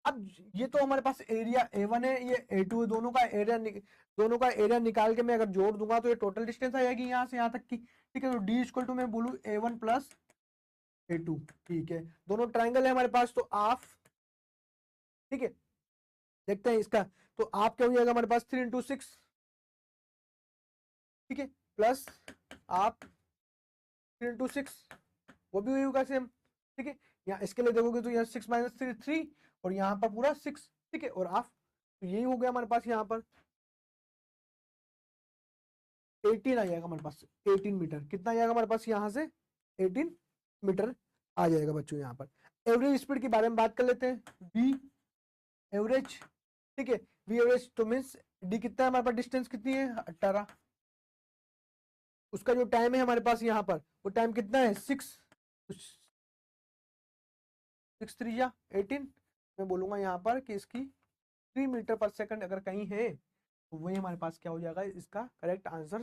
अब ये तो हमारे पास एरिया A1 है, ये A2 है, दोनों का एरिया निकाल के मैं अगर जोड़ दूंगा तो ये टोटल डिस्टेंस आ जाएगी यहाँ से यहाँ तक की। ठीक है, तो D इक्वल टू मैं बोलूँ A1 प्लस A2। ठीक है, दोनों ट्राइंगल है हमारे पास, तो हाफ। ठीक है, देखते हैं इसका। तो आप क्या हो जाएगा हमारे पास 3 इंटू 6। ठीक है, प्लस आप 3 इंटू 6, वो भी होगा सेम। ठीक है, यहाँ इसके लिए देखोगे तो यहाँ 6 माइनस 3 3, और यहाँ पर पूरा 6। ठीक है, और हाफ, तो यही हो गया हमारे पास यहाँ पर 18 आ जाएगा हमारे पास। 18 मीटर कितना आ जाएगा हमारे पास यहाँ से? 18 मीटर आ जाएगा बच्चों यहाँ पर। एवरेज स्पीड के बारे में बात कर लेते हैं, वी एवरेज। ठीक है, वी एवरेज तो मीन्स डी कितना है हमारे पास, डिस्टेंस कितनी है 18, उसका जो टाइम है हमारे पास यहाँ पर वो टाइम कितना है 6, 6 3 या 18। मैं बोलूंगा यहाँ पर कि इसकी 3 मीटर पर सेकंड अगर कहीं है तो वही हमारे पास क्या हो जाएगा, इसका करेक्ट आंसर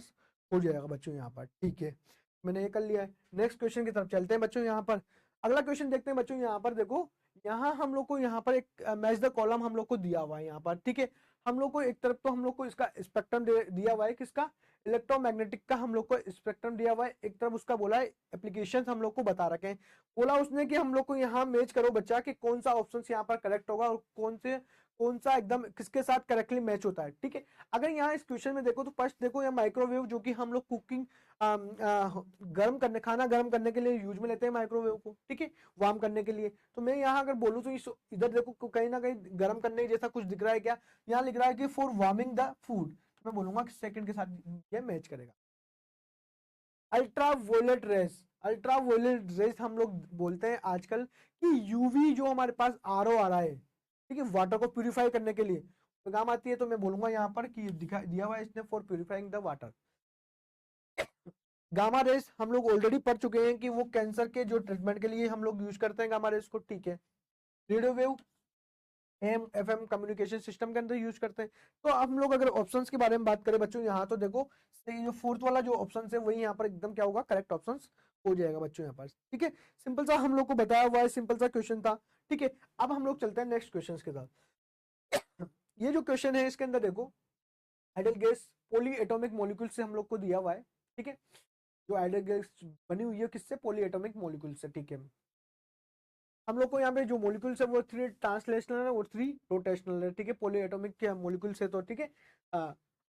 हो जाएगा बच्चों यहाँ पर। ठीक है, मैंने ये कर लिया है। नेक्स्ट क्वेश्चन की तरफ चलते हैं बच्चों। यहाँ पर अगला क्वेश्चन देखते हैं बच्चों। यहाँ पर देखो, यहाँ हम लोग को यहाँ पर एक मैच द कॉलम हम लोग को दिया हुआ है यहाँ पर। ठीक है, हम लोग को एक तरफ तो हम लोग को इसका स्पेक्ट्रम दिया हुआ है, किसका, इलेक्ट्रोमैग्नेटिक का हम लोग को स्पेक्ट्रम दिया हुआ है। एक तरफ उसका बोला है एप्लीकेशन हम लोग को बता रखे हैं। बोला उसने कि हम लोग को यहाँ मैच करो बच्चा कि कौन सा ऑप्शन यहाँ पर करेक्ट होगा और कौन सा एकदम किसके साथ करेक्टली मैच होता है। ठीक है, अगर यहाँ इस क्वेश्चन में देखो तो फर्स्ट देखो यहाँ माइक्रोवेव, जो कि हम लोग कुकिंग गर्म करने, खाना गर्म करने के लिए यूज में लेते हैं माइक्रोवेव को। ठीक है, वार्म करने के लिए। तो मैं यहाँ अगर बोलूँ तो इधर देखो कहीं ना कहीं गर्म करने जैसा कुछ दिख रहा है क्या? यहाँ लिख रहा है कि फॉर वार्मिंग द फूड, मैं बोलूंगा कि सेकंड के साथ ये मैच करेगा। अल्ट्रावोलेट रेस, अल्ट्रावोलेट रेस हम लोग बोलते हैं आजकल कि यूवी जो हमारे पास आरओ आ रहा है, ठीक है, वाटर को प्यूरिफाई करने के लिए तो काम आती है। तो मैं बोलूंगा यहाँ पर कि दिया हुआ है इसने for purifying the water. Gamma rays हम लोग ऑलरेडी पढ़ चुके हैं कि वो कैंसर के जो ट्रीटमेंट के लिए हम लोग यूज करते हैं गामा रेस को। ठीक है, radio wave M FM communication system के अंदर यूज करते हैं। तो हम लोग अगर ऑप्शंस के बारे में बात करें बच्चों, यहाँ तो देखो जो फोर्थ वाला जो ऑप्शन है वही यहाँ पर एकदम क्या होगा, करेक्ट ऑप्शन हो जाएगा बच्चों यहाँ पर। ठीक है, सिंपल सा हम लोग को बताया हुआ है, सिंपल सा क्वेश्चन था। ठीक है, अब हम लोग चलते हैं नेक्स्ट क्वेश्चन के साथ। ये जो क्वेश्चन है इसके अंदर देखो, ideal gas poly atomic molecule से हम लोग को दिया हुआ है। ठीक है, जो आइडियल गैस बनी हुई है किससे, पॉली एटॉमिक मॉलिक्यूल से। ठीक है, हम लोग को यहाँ पे जो मॉलिक्यूल्स है वो 3 ट्रांसलेशनल है और 3 रोटेशनल है। ठीक है, पॉली एटॉमिक के मॉलिक्यूल्स है तो। ठीक है,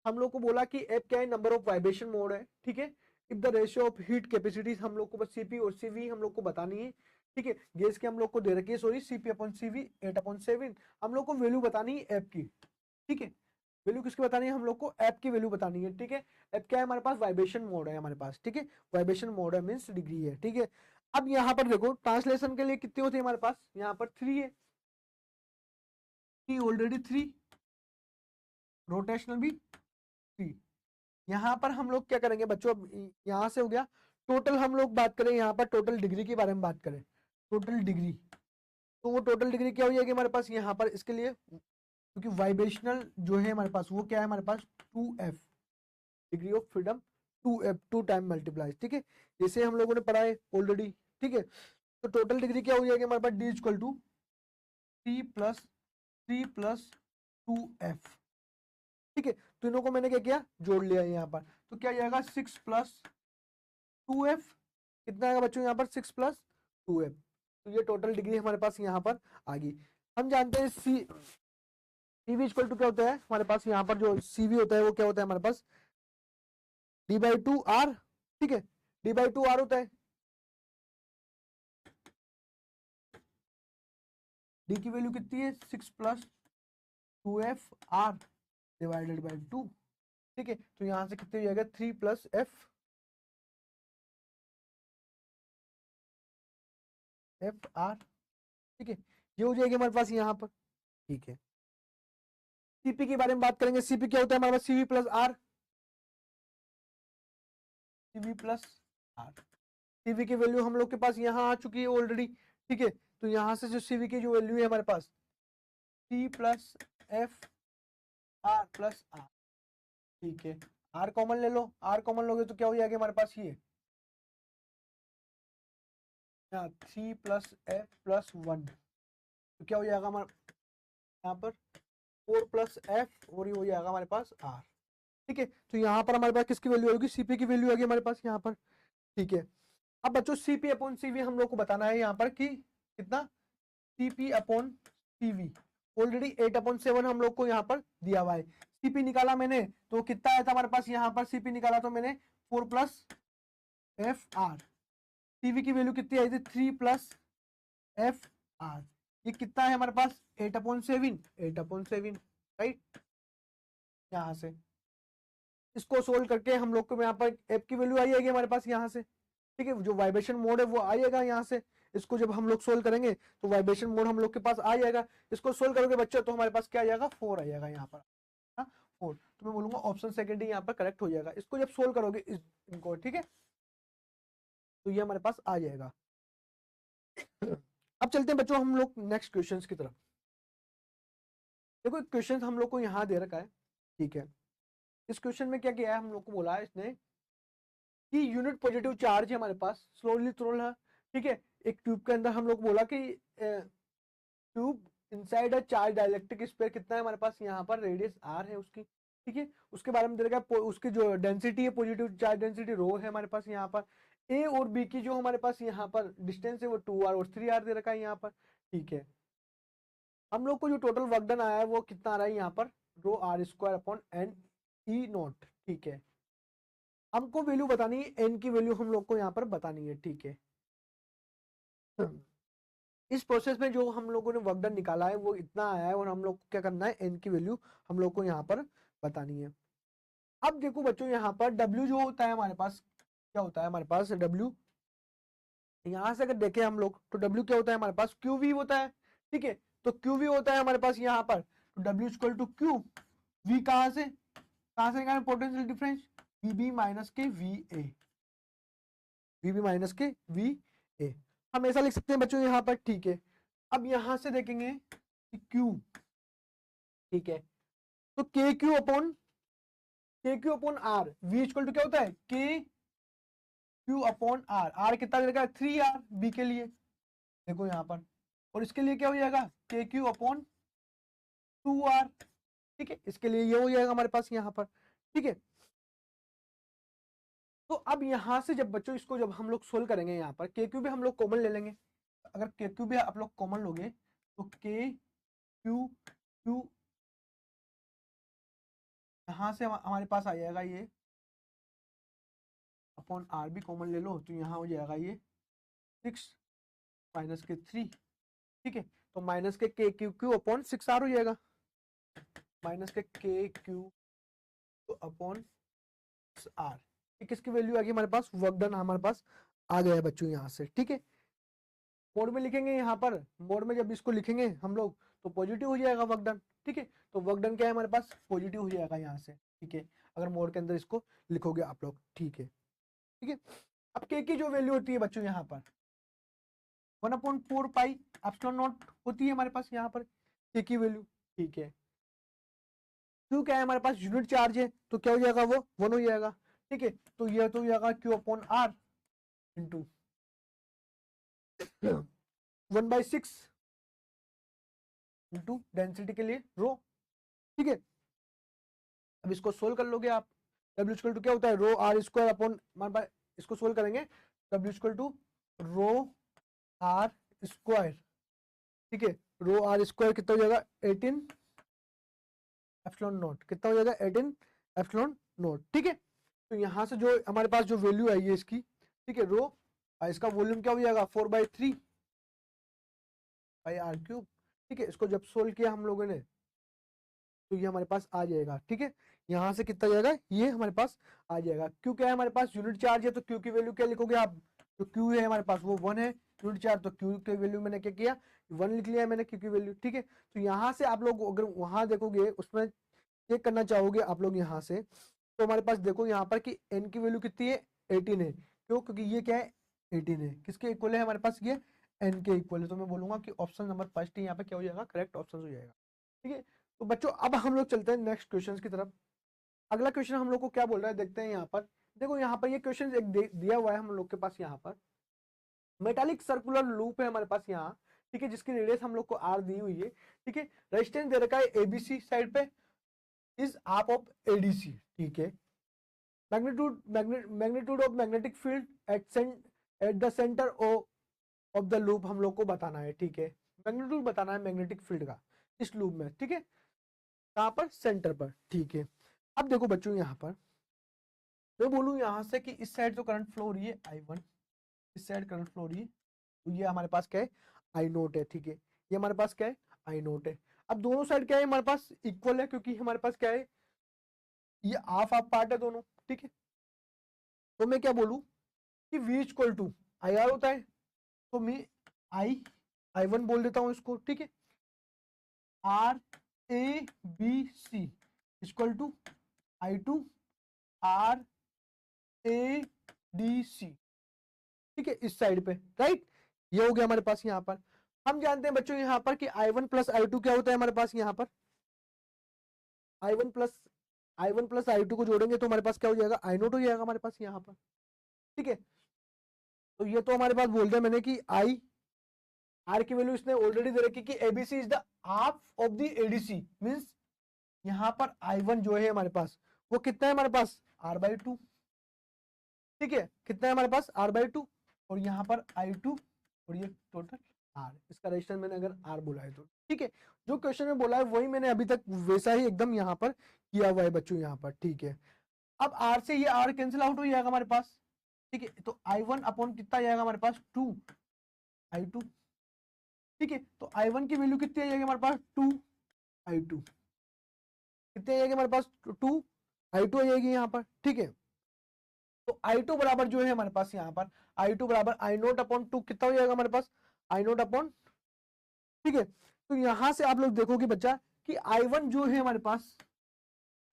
हम लोग को बोला कि एफ क्या है, नंबर ऑफ वाइब्रेशन मोड है। ठीक है, if the ratio of heat capacities हम लोग को बस सीपी और सीवी हम लोग को बतानी है। ठीक है, गैस की हम लोग को दे रखी है, सॉरी, सीपी अपॉन सीवी 8/7। हम लोग को वैल्यू बतानी है एफ की। ठीक है, वैल्यू किसकी बतानी है, हम लोग को एफ की वैल्यू बतानी है। ठीक है, एफ क्या है हमारे पास, वाइब्रेशन मोड है हमारे पास। ठीक है, वाइब्रेशन मोड है मीन्स डिग्री है। ठीक है, अब यहाँ पर देखो ट्रांसलेशन के लिए कितनी होती है हमारे पास, यहाँ पर 3 है, ऑलरेडी 3, रोटेशनल भी 3। यहाँ पर हम लोग क्या करेंगे बच्चों, अब यहाँ से हो गया टोटल। हम लोग बात करें यहाँ पर टोटल डिग्री के बारे में बात करें, टोटल डिग्री, तो वो टोटल डिग्री क्या हो जाएगी हमारे पास यहाँ पर इसके लिए, क्योंकि वाइब्रेशनल जो है हमारे पास वो क्या है हमारे पास 2f, degree of freedom 2f, 2 time multiply. ठीक है, जैसे हम लोगों ने पढ़ा है ऑलरेडी। ठीक है, तो टोटल डिग्री क्या हो जाएगी हमारे पास, डी इक्वल टू 3 + 3 + 2f। ठीक है, तीनों को मैंने क्या किया, जोड़ लिया यहाँ पर। तो क्या जाएगा 6 + 2f, कितना आएगा बच्चों यहाँ पर 6 + 2f। तो ये टोटल डिग्री हमारे पास यहाँ पर आ गई। हम जानते हैं सीवी इक्वल टू क्या होता है हमारे पास, यहाँ पर जो सीवी होता है वो क्या होता है हमारे पास, d/2r। ठीक है, d/2r होता है। डी की वैल्यू कितनी है, 6 + 2f r डिवाइडेड बाई 2। ठीक है, तो यहां से कितने हो जाएगा 3 + f r। ठीक है, ये हो जाएगी हमारे पास यहाँ पर। ठीक है, सीपी के बारे में बात करेंगे। सीपी क्या होता है हमारे पास, CV + r, CV + r। CV की वैल्यू हम लोग के पास यहाँ आ चुकी है ऑलरेडी। ठीक है, तो यहाँ से जो सीवी की जो वैल्यू है हमारे पास, c + f r + r। ठीक है, आर कॉमन ले लो, आर कॉमन लोगे तो क्या हो जाएगा हमारे पास, ये यहाँ 3 प्लस एफ प्लस 1, तो क्या हो जाएगा हमारा यहाँ पर 4 प्लस एफ और ये हो जाएगा हमारे पास आर। ठीक है, तो यहाँ पर हमारे पास किसकी वैल्यू होगी, सीपी की वैल्यू होगी हमारे पास यहाँ पर। ठीक है, अब बच्चों सीपी अपॉन सीवी हम लोग को बताना है यहाँ पर कि कितना, सीपी अपॉन सीवी ऑलरेडी 8/7 हम लोग को यहाँ पर दिया हुआ है। सीपी निकाला मैंने तो कितना आया था हमारे पास यहाँ पर, सीपी निकाला तो मैंने 4 प्लस एफ आर। सीवी की वैल्यू कितनी आई थी, 3 प्लस एफ आर। ये कितना है हमारे पास 8/7 राइट। यहाँ से इसको सोल्व करके हम लोग को यहाँ पर एफ की वैल्यू आएगी हमारे पास यहाँ से। ठीक है, जो वाइब्रेशन मोड है वो आएगा यहाँ से। इसको जब हम लोग सोल्व करेंगे तो वाइब्रेशन मोड हम लोग के पास आ जाएगा। इसको सोल्व करोगे बच्चों तो हमारे पास क्या आ जाएगा, 4 आ जाएगा यहाँ पर, 4। तो मैं बोलूंगा ऑप्शन सेकंड ही यहाँ पर करेक्ट हो जाएगा। इसको जब सोल्व करोगे इनको, ठीक है, तो ये हमारे पास आ जाएगा। अब चलते हैं बच्चों हम लोग नेक्स्ट क्वेश्चन की तरफ। देखो क्वेश्चन हम लोग को यहाँ दे रखा है। ठीक है, इस क्वेश्चन में क्या किया है, हम लोग को बोला है इसने कि यूनिट पॉजिटिव चार्ज है हमारे पास, स्लोली थ्रो है। ठीक है, एक ट्यूब के अंदर हम लोग बोला कि tube inside a charge dielectric sphere कितना है हमारे पास यहाँ पर, रेडियस आर है उसकी। ठीक है, उसके बारे में दे रखा है, उसकी जो डेंसिटी है पॉजिटिव चार्ज डेंसिटी रो है हमारे पास यहाँ पर। ए और बी की जो हमारे पास यहाँ पर डिस्टेंस है वो 2r और 3r दे रखा है यहाँ पर। ठीक है, हम लोग को जो टोटल वर्क डन आया है वो कितना आ रहा है यहाँ पर, rho R square upon N E nought. ठीक है, हमको वैल्यू बतानी है, एन की वैल्यू हम लोग को यहाँ पर बतानी है। ठीक है, इस प्रोसेस में जो हम लोगों ने वर्क डन निकाला है वो इतना आया है और हम लोग को क्या करना है, एन की वैल्यू हम लोग को यहाँ पर बतानी है। अब देखो बच्चों यहाँ पर डब्ल्यू जो होता है हमारे पास, क्या होता है हमारे पास डब्ल्यू, यहाँ से अगर देखें हम लोग तो डब्ल्यू क्या होता है हमारे पास, क्यू वी होता है। ठीक है, तो क्यू वी होता है हमारे पास यहाँ पर, तो W equal to Q V, कहाँ से निकालें potential difference, V B minus के V A, V B minus के वी ए, हम ऐसा लिख सकते हैं बच्चों यहाँ पर। ठीक है, अब यहां से देखेंगे कि क्यू, ठीक है, तो K Q upon R, V equal to क्या होता है, के क्यू अपॉन आर। आर कितना दे रखा है, 3r बी के लिए, देखो यहाँ पर, और इसके लिए क्या हो जाएगा, के क्यू अपॉन 2r। ठीक है, इसके लिए ये हो जाएगा हमारे पास यहाँ पर। ठीक है, तो अब यहां से जब बच्चों इसको जब हम लोग सोल्व करेंगे यहाँ पर, के क्यू भी हम लोग कॉमन ले लेंगे। अगर के क्यू भी आप लोग कॉमन लोगे तो के क्यू क्यू यहां से हमारे पास आ जाएगा ये अपॉन आर भी कॉमन ले लो, तो यहाँ हो जाएगा ये 6 माइनस के 3। ठीक है, तो माइनस के क्यू क्यू अपॉन 6r हो जाएगा, माइनस के क्यू अपॉन आर। किसकी वैल्यू आ गई हमारे पास, वर्क डन हमारे पास आ गया है बच्चों यहाँ से। ठीक है, मोड में लिखेंगे यहाँ पर, मोड में जब इसको लिखेंगे हम लोग तो पॉजिटिव हो जाएगा वर्क डन। ठीक है, तो वर्क डन क्या है हमारे पास, पॉजिटिव हो जाएगा यहाँ से। ठीक है, अगर मोड के अंदर इसको लिखोगे आप लोग। ठीक है, ठीक है, अब के की जो वैल्यू होती है बच्चों यहाँ पर 1/4 पाई एप्सिलॉन नॉट होती है हमारे पास यहाँ पर के की वैल्यू। ठीक है, क्यू क्या है हमारे पास, यूनिट चार्ज है, तो क्या हो जाएगा वो 1 हो जाएगा। ठीक है, तो यह तो हो जाएगा Q upon R into 1/6 into density के लिए रो। ठीक है, अब इसको सोल्व कर लोगे आप, डब्ल्यू इक्वल टू क्या होता है, रो आर स्क्वायर अपॉन, इसको सोल्व करेंगे, W equal to rho R square. ठीक है, रो आर स्क्वायर कितना हो जाएगा 18 एप्सिलॉन नॉट, कितना हो जाएगा 18 एप्सिलॉन नॉट। ठीक है, तो यहां से जो हमारे पास जो वैल्यू आई है इसकी, ठीक है, रो इसका वॉल्यूम क्या हो जाएगा 4/3 बाई आर क्यूब। ठीक है, इसको जब सोल्व किया हम लोगों ने तो ये हमारे पास आ जाएगा। ठीक है, यहाँ से कितना जाएगा, ये हमारे पास आ जाएगा। क्यू क्या है हमारे पास, यूनिट चार्ज है, तो क्यू की वैल्यू क्या लिखोगे आप, तो क्यू है हमारे पास वो 1 है, यूनिट चार्ज, तो क्यू की वैल्यू मैंने क्या किया 1 लिख लिया मैंने क्यू की वैल्यू। ठीक है, तो यहाँ से आप लोग अगर वहां देखोगे उसमें चेक करना चाहोगे आप लोग यहाँ से, तो हमारे पास देखो यहाँ पर कि एन की वैल्यू कितनी है 18 है, क्यों, क्योंकि ये क्या है 18 है, किसके इक्वल है हमारे पास, ये एन के इक्वल है। तो मैं बोलूंगा कि ऑप्शन नंबर फर्स्ट यहाँ पे क्या हो जाएगा, करेक्ट ऑप्शन हो जाएगा। ठीक है, तो बच्चों अब हम लोग चलते हैं नेक्स्ट क्वेश्चन की तरफ। अगला क्वेश्चन हम लोग को क्या बोल रहा है देखते हैं यहाँ पर। देखो यहाँ पर ये क्वेश्चन एक दिया हुआ है हम लोग के पास यहाँ पर मेटालिक सर्कुलर लूप है हमारे पास यहाँ, ठीक है, जिसकी रेडियस हम लोग को आर दी हुई है, ठीक है। रेजिस्टेंस दे रखा है एबीसी साइड पे, इज हाफ ऑफ एडीसी, ठीक है। Magnitude of magnetic field at the centre of the loop हम लोग को बताना है, ठीक है। मैग्नीट्यूड बताना है मैग्नेटिक फील्ड का इस लूप में, ठीक है, कहां पर, सेंटर पर, ठीक है। अब देखो बच्चों यहाँ पर मैं बोलूं यहाँ से कि इस साइड जो करंट फ्लो हो रही है I1, इस साइड करंट फ्लो हो रही है, तो ये हमारे पास क्या है, आई नोट है, ठीक है। ये हमारे पास क्या है, आई नोट है। अब दोनों साइड क्या है हमारे पास, इक्वल है, क्योंकि हमारे पास क्या है, ये हाफ हाफ पार्ट है दोनों, ठीक है। तो मैं क्या बोलूं कि V equal to I R होता है, तो मैं I1 बोल देता हूं इसको, ठीक है। R A B C equal to I2 R A D C, ठीक है, इस साइड पे, राइट। ये हो गया हमारे पास यहाँ पर। हम जानते हैं बच्चों यहाँ पर कि I1 प्लस I2 क्या होता है हमारे पास यहाँ पर, I1 प्लस I2 को जोड़ेंगे तो हमारे पास क्या हो जाएगा, आई नोट हो जाएगा हमारे पास यहाँ पर, ठीक है। तो ये तो हमारे पास बोल दिया मैंने कि आई आर की वैल्यू इसने ऑलरेडी दे रखी कि ABC is the half of the ADC, means यहाँ पर I1 जो है हमारे पास वो कितना है हमारे पास, R/2, ठीक है। कितना है हमारे पास, R/2, और यहाँ पर I2 और ये टोटल R, इसका रेजिस्टेंस मैंने अगर R बोला है तो, ठीक है। जो क्वेश्चन में बोला है वही मैंने अभी तक वैसा ही एकदम यहाँ पर किया हुआ है बच्चों यहाँ पर, ठीक है। अब R से ये R कैंसिल आउट हो जाएगा हमारे पास, ठीक है। तो I1 अपॉन कितना जाएगा हमारे पास, 2I2, ठीक है। तो I1 की वैल्यू कितनी आ जाएगी हमारे पास, 2I2, कितनी आ जाएगी हमारे पास, 2I2 आ जाएगी यहाँ पर, ठीक है। तो I2 बराबर जो है हमारे पास यहाँ पर, I2 बराबर आई नोट अपॉन 2 कितना हो जाएगा हमारे पास, आई नोट अपॉन, ठीक है। तो यहां से आप लोग देखोगे बच्चा कि I1 जो है हमारे पास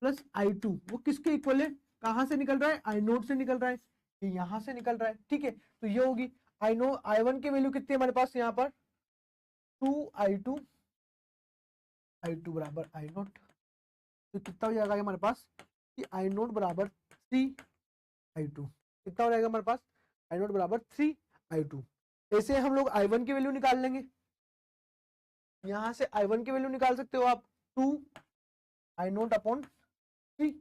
प्लस I2 वो किसके इक्वल है, कहां से निकल रहा है, आई नोट से निकल रहा है, ये यहां से निकल रहा है, ठीक है। तो ये होगी I1 की वैल्यू कितनी है हमारे पास यहाँ पर, 2I2, I2 बराबर आई नोट, तो कितना हो जाएगा हमारे पास कि आई नोट बराबर 3I2, कितना हो जाएगा हमारे पास, आई नोट बराबर 3I2। ऐसे हम लोग I1 की वैल्यू निकाल लेंगे, यहां से I1 की वैल्यू निकाल सकते हो आप, 2I नोट अपॉन 3,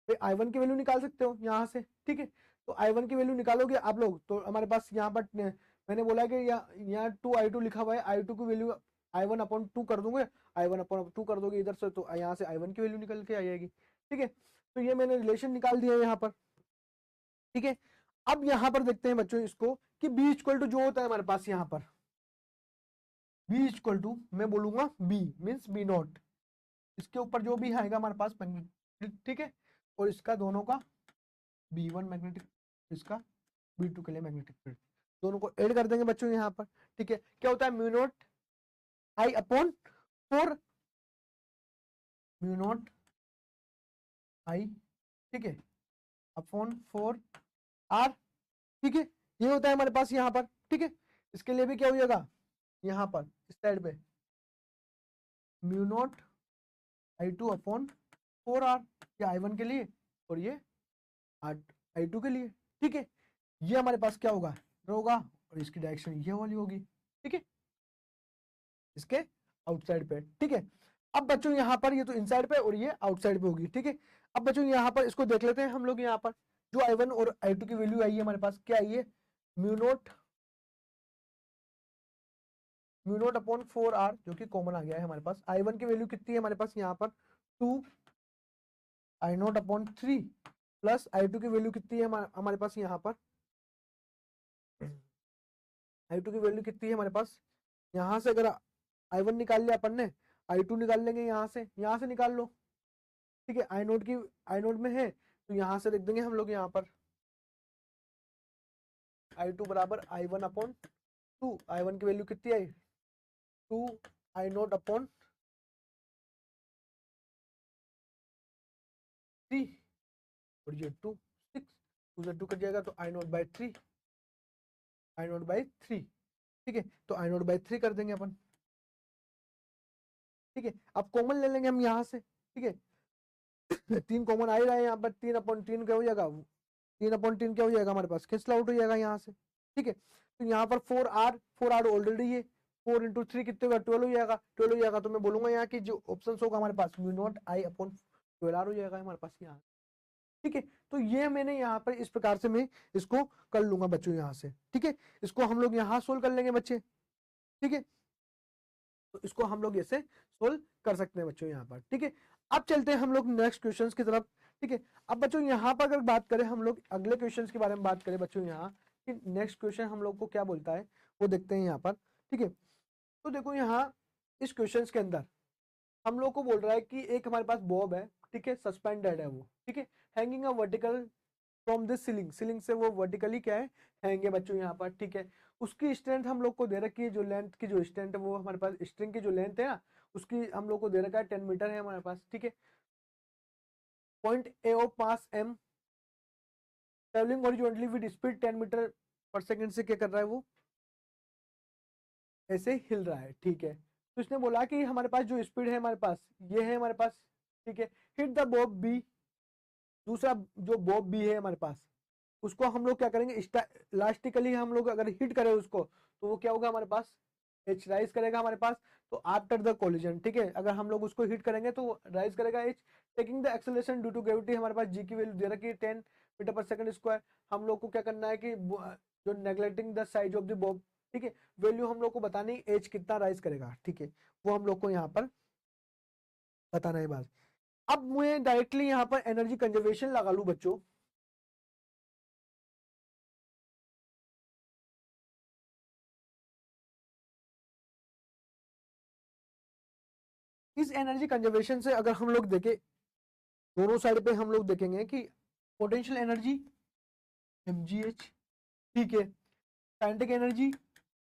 I1 की वैल्यू निकाल सकते हो यहाँ से, ठीक है। तो I1 की वैल्यू निकालोगे आप लोग तो हमारे पास यहाँ पर मैंने बोला कि यहाँ 2I2 लिखा हुआ है, I2 की वैल्यू I1 अपॉन 2 कर दूंगे, I1 अपॉन 2 कर दोगे इधर से, तो यहाँ से I1 की वैल्यू निकल के आ जाएगी, ठीक है। तो ये मैंने रिलेशन निकाल दिया यहाँ पर, ठीक है। अब यहाँ पर देखते हैं बच्चों इसको कि B इक्वल टू जो होता है हमारे पास यहाँ पर, B इक्वल टू मैं बोलूंगा B मीन्स B नॉट, इसके ऊपर जो भी आएगा हमारे पास मैग्नेटिक, ठीक है, और इसका दोनों का B1 मैग्नेटिक, इसका B2 के लिए मैग्नेटिक फील्ड, दोनों को ऐड कर देंगे बच्चों यहाँ पर, ठीक है। क्या होता है, mu not I upon 4, mu naught I, ठीक है, अपॉन 4R, ठीक है। ये होता है हमारे पास यहाँ पर, ठीक है। इसके लिए भी क्या हो जाएगा यहाँ पर इस साइड पे, mu naught I2 upon 4R, ये I1 के लिए और ये I2 के लिए, ठीक है। ये हमारे पास क्या होगा, होगा, और इसकी डायरेक्शन ये वाली होगी, ठीक है, इसके आउटसाइड पे, ठीक है। अब बच्चों यहाँ पर ये तो इनसाइड पे और ये आउटसाइड पे होगी, ठीक है। अब बच्चों यहाँ पर इसको देख लेते हैं हम लोग, यहाँ पर जो I1 और I2 की वैल्यू आई है हमारे पास, क्या आई है, म्यू नोट अपॉन 4R, जो कि कॉमन आ गया है हमारे पास। I1 की वैल्यू कितनी है हमारे पास यहाँ पर, 2I naught upon 3, plus I2 की वैल्यू कितनी है हमारे पास यहाँ पर, I2 की वैल्यू कितनी है हमारे पास, यहाँ से अगर I1 निकाल लिया अपन ने, I2 निकाल लेंगे यहाँ से निकाल लो, ठीक है। आई नोट में है तो यहाँ से लिख देंगे हम लोग यहाँ पर I2 बराबर I1 अपॉन 2, I1 की वैल्यू कितनी आई, 2I नोट अपॉन 3, और ये 2 6, 2 से 2 कट जाएगा तो I नोट बाई 3, ठीक है। तो I नोट बाई 3 कर देंगे अपन, ठीक है। अब कॉमन ले लेंगे हम यहाँ से, ठीक है। 3 कॉमन आ ही रहा है यहाँ पर, 3/3 क्या हो जाएगा, 3/3 क्या हो जाएगा हमारे पास, कैंसिल आउट हो जाएगा यहाँ से, ठीक है। तो यहाँ पर 4R ऑलरेडी है, 4 इंटू 3 कितने होगा, 12 हो जाएगा, 12 हो जाएगा। तो मैं बोलूंगा यहाँ की जो ऑप्शन होगा हमारे पास mu not I upon 12R हो जाएगा हमारे पास यहाँ। ठीक है, तो ये मैंने यहाँ पर इस प्रकार से मैं इसको कर लूंगा बच्चों यहाँ से। ठीक है, इसको हम लोग यहाँ सोल्व कर लेंगे बच्चे। ठीक है, तो इसको हम लोग ऐसे सोल्व कर सकते हैं बच्चों यहाँ पर। ठीक है, अब चलते हैं हम लोग नेक्स्ट क्वेश्चंस की तरफ। ठीक है, अब बच्चों यहाँ पर अगर बात करें हम लोग अगले क्वेश्चंस के बारे में बात करें बच्चों यहाँ कि नेक्स्ट क्वेश्चन हम लोग को क्या बोलता है वो देखते हैं यहाँ पर। ठीक है, तो देखो यहाँ इस क्वेश्चन के अंदर हम लोग को बोल रहा है कि एक हमारे पास बॉब है, ठीक है, सस्पेंडेड है वो, ठीक है, hanging a vertical from this ceiling, ceiling से वो वर्टिकली क्या है, हैंग है बच्चों यहाँ पर। ठीक है, उसकी स्ट्रेंथ हम लोग को दे रखी है, जो लेंथ की जो स्ट्रेंथ है वो हमारे पास स्ट्रिंग की जो लेंथ है ना उसकी हम लोग को दे रखा है 10 मीटर है हमारे पास। ठीक है, point A of mass M travelling horizontally with speed 10 metre per second से क्या कर रहा है वो ऐसे हिल रहा है। ठीक है, तो इसने बोला कि हमारे पास जो स्पीड है हमारे पास ये है हमारे पास। ठीक है, हिट द बॉब बी, दूसरा जो बॉब बी है हमारे पास उसको हम लोग क्या करेंगे, इलास्टिकली हम लोग अगर हिट करें उसको तो वो क्या होगा हमारे पास एच राइज करेगा हमारे पास। तो आफ्टर द कोलिजन, ठीक है, अगर हम लोग उसको हिट करेंगे तो राइज करेगा H. Taking the acceleration due to gravity हमारे पास जी की वैल्यू दे रखी है 10 मीटर पर सेकंड स्क्वायर। हम लोग को क्या करना है कि जो neglecting the size of the Bob, ठीक है, वैल्यू हम लोग को बतानी एच कितना राइज करेगा। ठीक है, वो हम लोग को यहाँ पर बताना है बात। अब मैं डायरेक्टली यहाँ पर एनर्जी कंजर्वेशन लगा लू बच्चों। इस एनर्जी कंजर्वेशन से अगर हम लोग देखें दोनों साइड पे हम लोग देखेंगे कि पोटेंशियल एनर्जी mgh, ठीक है, kinetic energy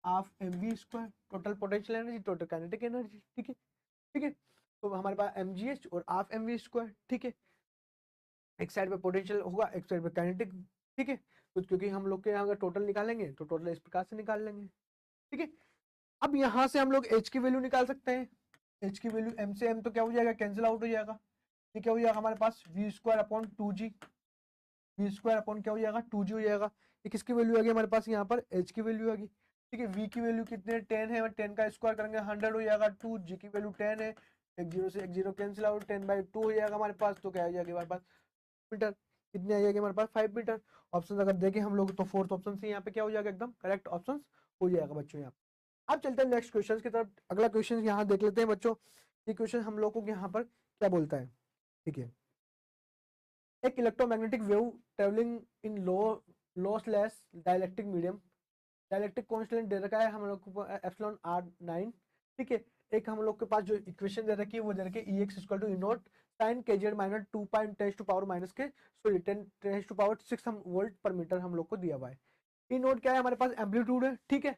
half mv square, total potential energy total kinetic energy. ठीक है, ठीक है, तो हमारे पास mgh और हाफ mv स्क्वायर। ठीक है, एक साइड पे पोटेंशियल होगा एक साइड पे काइनेटिक। ठीक है, तो क्योंकि हम लोग के यहाँ अगर टोटल निकालेंगे तो टोटल इस प्रकार से निकाल लेंगे। ठीक है, अब यहाँ से हम लोग h की वैल्यू निकाल सकते हैं। h की वैल्यू m से m तो क्या हो जाएगा, कैंसिल आउट हो जाएगा। ये क्या हो जाएगा हमारे पास V square upon 2g, V square upon क्या हो जाएगा 2g हो जाएगा। ये किसकी वैल्यू आ गई हमारे पास यहाँ पर h की वैल्यू आ गई। ठीक है, v की वैल्यू कितने 10 है, 10 का स्क्वायर करेंगे 100 हो जाएगा, 2 g की वैल्यू 10 है, एक जीरो से एक जीरो कैंसिल आउट, 10/2 हो जाएगा हमारे पास। तो क्या आ जाएगा हमारे पास मीटर, कितने आ जाएगा हमारे पास 5 मीटर। ऑप्शन अगर देखें हम लोग तो फोर्थ ऑप्शन से यहाँ पे क्या हो जाएगा एकदम करेक्ट ऑप्शन हो जाएगा बच्चों यहाँ। अब चलते हैं नेक्स्ट क्वेश्चन की तरफ। अगला क्वेश्चन यहाँ देख लेते हैं बच्चों। ये क्वेश्चन हम लोग को यहाँ पर क्या बोलता है। ठीक है, एक electromagnetic wave travelling in lossless dielectric medium, dielectric constant दे रखा है हम लोग को एप्सिलॉन r9। ठीक है, एक हम लोग के पास जो इक्वेशन दे रखी है वो दे रखी है ex equal to E naught sine के Z minus 2 to power minus k sorry 10 to power 6 हम वोल्ट पर मीटर हम लोग को दिया हुआ है। ई नॉट क्या है हमारे पास एम्पलीट्यूड है। ठीक है,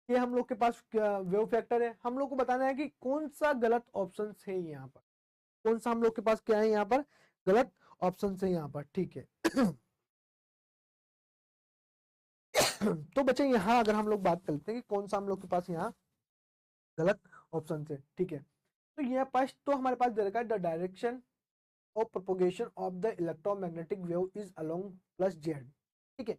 ये हम लोग के पास वेव फैक्टर है। हम लोग को बताना है कि कौन सा गलत ऑप्शन है यहाँ पर, कौन सा हम लोग के पास क्या है यहाँ पर गलत ऑप्शन है यहाँ पर। ठीक है तो बच्चे यहाँ अगर हम लोग बात करते हैं कि कौन सा हम लोग के पास यहाँ गलत ऑप्शन है। ठीक है, तो यह फर्स्ट तो हमारे पास दे रखा है the direction of propagation of the electromagnetic wave is along plus Z. ठीक है,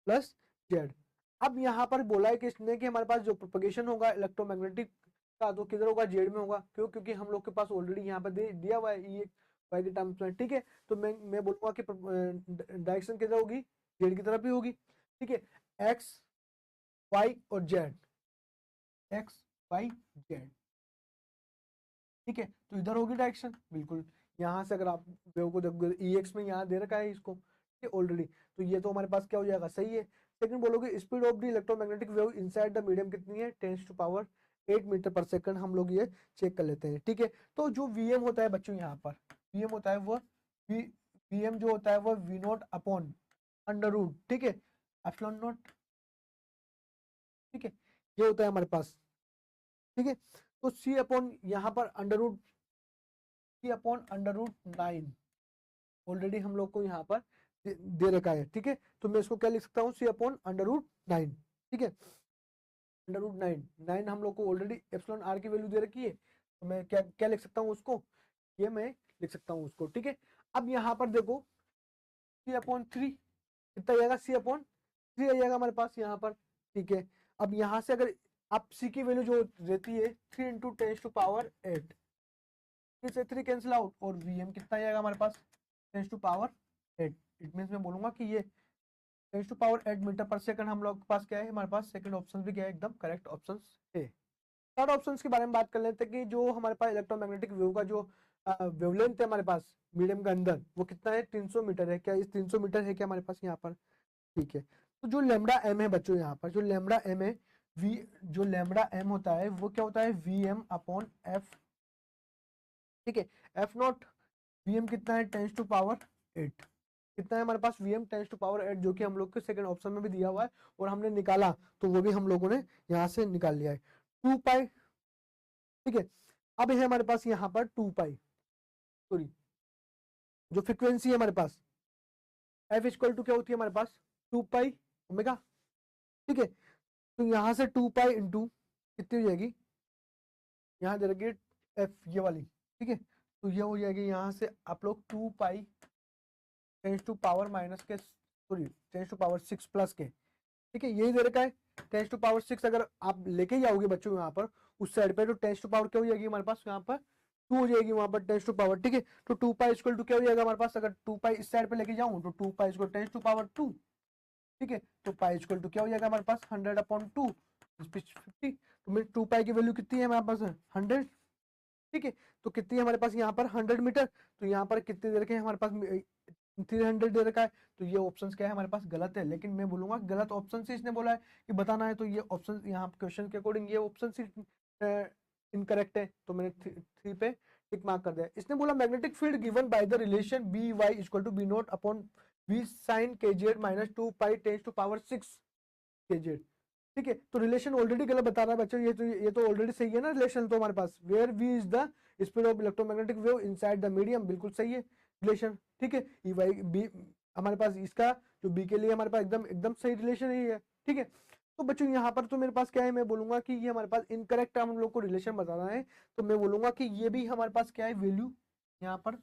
प्लस जेड। अब यहाँ पर बोला है कि इसने कि हमारे पास जो प्रोपोगेशन होगा इलेक्ट्रोमैग्नेटिक का तो किधर होगा जेड में होगा। क्यों, क्योंकि हम लोग के पास ऑलरेडी यहाँ पर दिया हुआ है ये वाई के टर्म्स में। ठीक है, तो मैं बोलूंगा कि डायरेक्शन किधर होगी, जेड की तरफ ही होगी। ठीक है, एक्स वाई और जेड, एक्स वाई जेड। ठीक है, तो इधर होगी डायरेक्शन बिल्कुल। यहाँ से अगर आप वेव को देखोगे ई एक्स में यहाँ दे रखा है इसको ऑलरेडी, तो ये तो हमारे पास क्या हो जाएगा सही है। सेकंड बोलोगे speed of the electromagnetic wave inside the medium कितनी है 10 to power 8 metre per second. हम लोग ये चेक कर लेते हैं। ठीक है, तो जो वीएम होता है बच्चों यहाँ पर वीएम होता है वो वीएम जो होता है वो V naught upon under root, ठीक है, एप्सिलॉन नॉट। ठीक है, ये होता है हमारे पास। ठीक है, तो सी अपॉन यहाँ पर अंडर रूट सी अपॉन अंडर रूट 9 ऑलरेडी हम लोग को यहाँ पर दे रखा है। ठीक है, तो मैं इसको क्या लिख सकता हूँ सी अपॉन अंडर रूट 9। ठीक है, अंडर रूट 9 हम लोग को ऑलरेडी एप्सिलॉन आर की वैल्यू दे रखी है, तो मैं क्या क्या लिख सकता हूँ उसको, ये मैं लिख सकता हूँ उसको। ठीक है, अब यहाँ पर देखो सी अपॉन 3 कितना जाएगा सी अपॉन 3 आ जाएगा हमारे पास यहाँ पर, ठीक है। अब यहाँ से अगर आप सी की वैल्यू जो रहती है 3 इंटू 10⁸, 3 से 3 कैंसिल आउट, और वीएम कितना आएगा हमारे पास 10⁸8। इट मीन्स मैं बोलूंगा कि ये 10⁸8 मीटर पर सेकंड हम लोग के पास क्या है, हमारे पास सेकंड ऑप्शन भी क्या है, एकदम करेक्ट ऑप्शन है। थर्ड ऑप्शन के बारे में बात कर लेते हैं कि जो हमारे पास इलेक्ट्रोमैग्नेटिक वेव का जो वेवलेंथ है हमारे पास मीडियम के अंदर, वो कितना है 300 मीटर है। क्या इस 300 मीटर है क्या हमारे पास यहाँ पर, ठीक है। तो जो लेमडा एम है बच्चों, यहाँ पर जो लेमडा एम है, वी जो लेमडा एम होता है वो क्या होता है, वी एम अपॉन एफ, ठीक है। एफ नॉट, वी एम कितना है 10⁸8, कितना है हमारे पास वीएम 10⁸8, जो कि हम लोग के सेकंड ऑप्शन में भी दिया हुआ है और हमने निकाला, तो वो भी हम लोगों ने यहाँ से निकाल लिया है 2 पाई, ठीक है। अब है हमारे पास यहाँ पर 2 पाई, सॉरी जो फ्रीक्वेंसी है हमारे पास एफ इक्वल टू क्या होती है हमारे पास 2 पाई ओमेगा, ठीक है। तो यहाँ से 2 पाई इंटू कितनी हो जाएगी, यहाँ दे रखिए एफ ये वाली, ठीक है। तो ये हो जाएगी यहाँ से आप लोग 2 पाई 10⁻6 प्लस के, ठीक है। यही दे रखा है 10⁻6, अगर आप लेके जाओगे बच्चों यहाँ पर उस साइड पे, तो 10 क्या हो जाएगी हमारे पास यहाँ पर 2 हो जाएगी वहां पर 10, ठीक है। तो 2 पाई इक्वल टू क्या हो जाएगा हमारे पास, अगर 2 पाई इस साइड पे लेके जाऊं तो 2 पाई इक्वल 10⁻2, ठीक है। तो पाई इक्वल टू क्या हो जाएगा हमारे पास 100/2, 50। तो मेरे 2 पाई की वैल्यू कितनी है हमारे पास 100, ठीक है। तो कितनी है हमारे पास यहाँ पर 100 मीटर, तो यहाँ पर कितने दे रखे हैं हमारे पास 300 दे रखा है। तो ये ऑप्शन क्या है हमारे पास गलत है, लेकिन मैं बोलूंगा गलत ऑप्शन से इसने बोला है कि बताना है, तो ये ऑप्शन यहाँ क्वेश्चन के अकॉर्डिंग ये ऑप्शन से इनकरेक्ट है, तो मैंने 3 पे टिक मार्क कर दिया। इसने बोला magnetic field given by the relation B Y equal to B naught upon V sine के Z minus 2 pi 10⁻6 K Z, ठीक है। तो रिलेशन ऑलरेडी गलत बता रहा है बच्चों, ये तो ऑलरेडी सही है ना रिलेशन, तो हमारे पास where v is the speed of electromagnetic wave inside the medium, बिल्कुल सही है रिलेशन, ठीक है। ई वाई बी हमारे पास इसका जो बी के लिए हमारे पास एकदम एकदम सही रिलेशन ही है, ठीक है। तो बच्चों यहाँ पर तो मेरे पास क्या है, मैं बोलूंगा कि ये हमारे पास इनकरेक्ट हम लोग को रिलेशन बताना है, तो मैं बोलूंगा कि ये भी हमारे पास क्या है वैल्यू यहाँ पर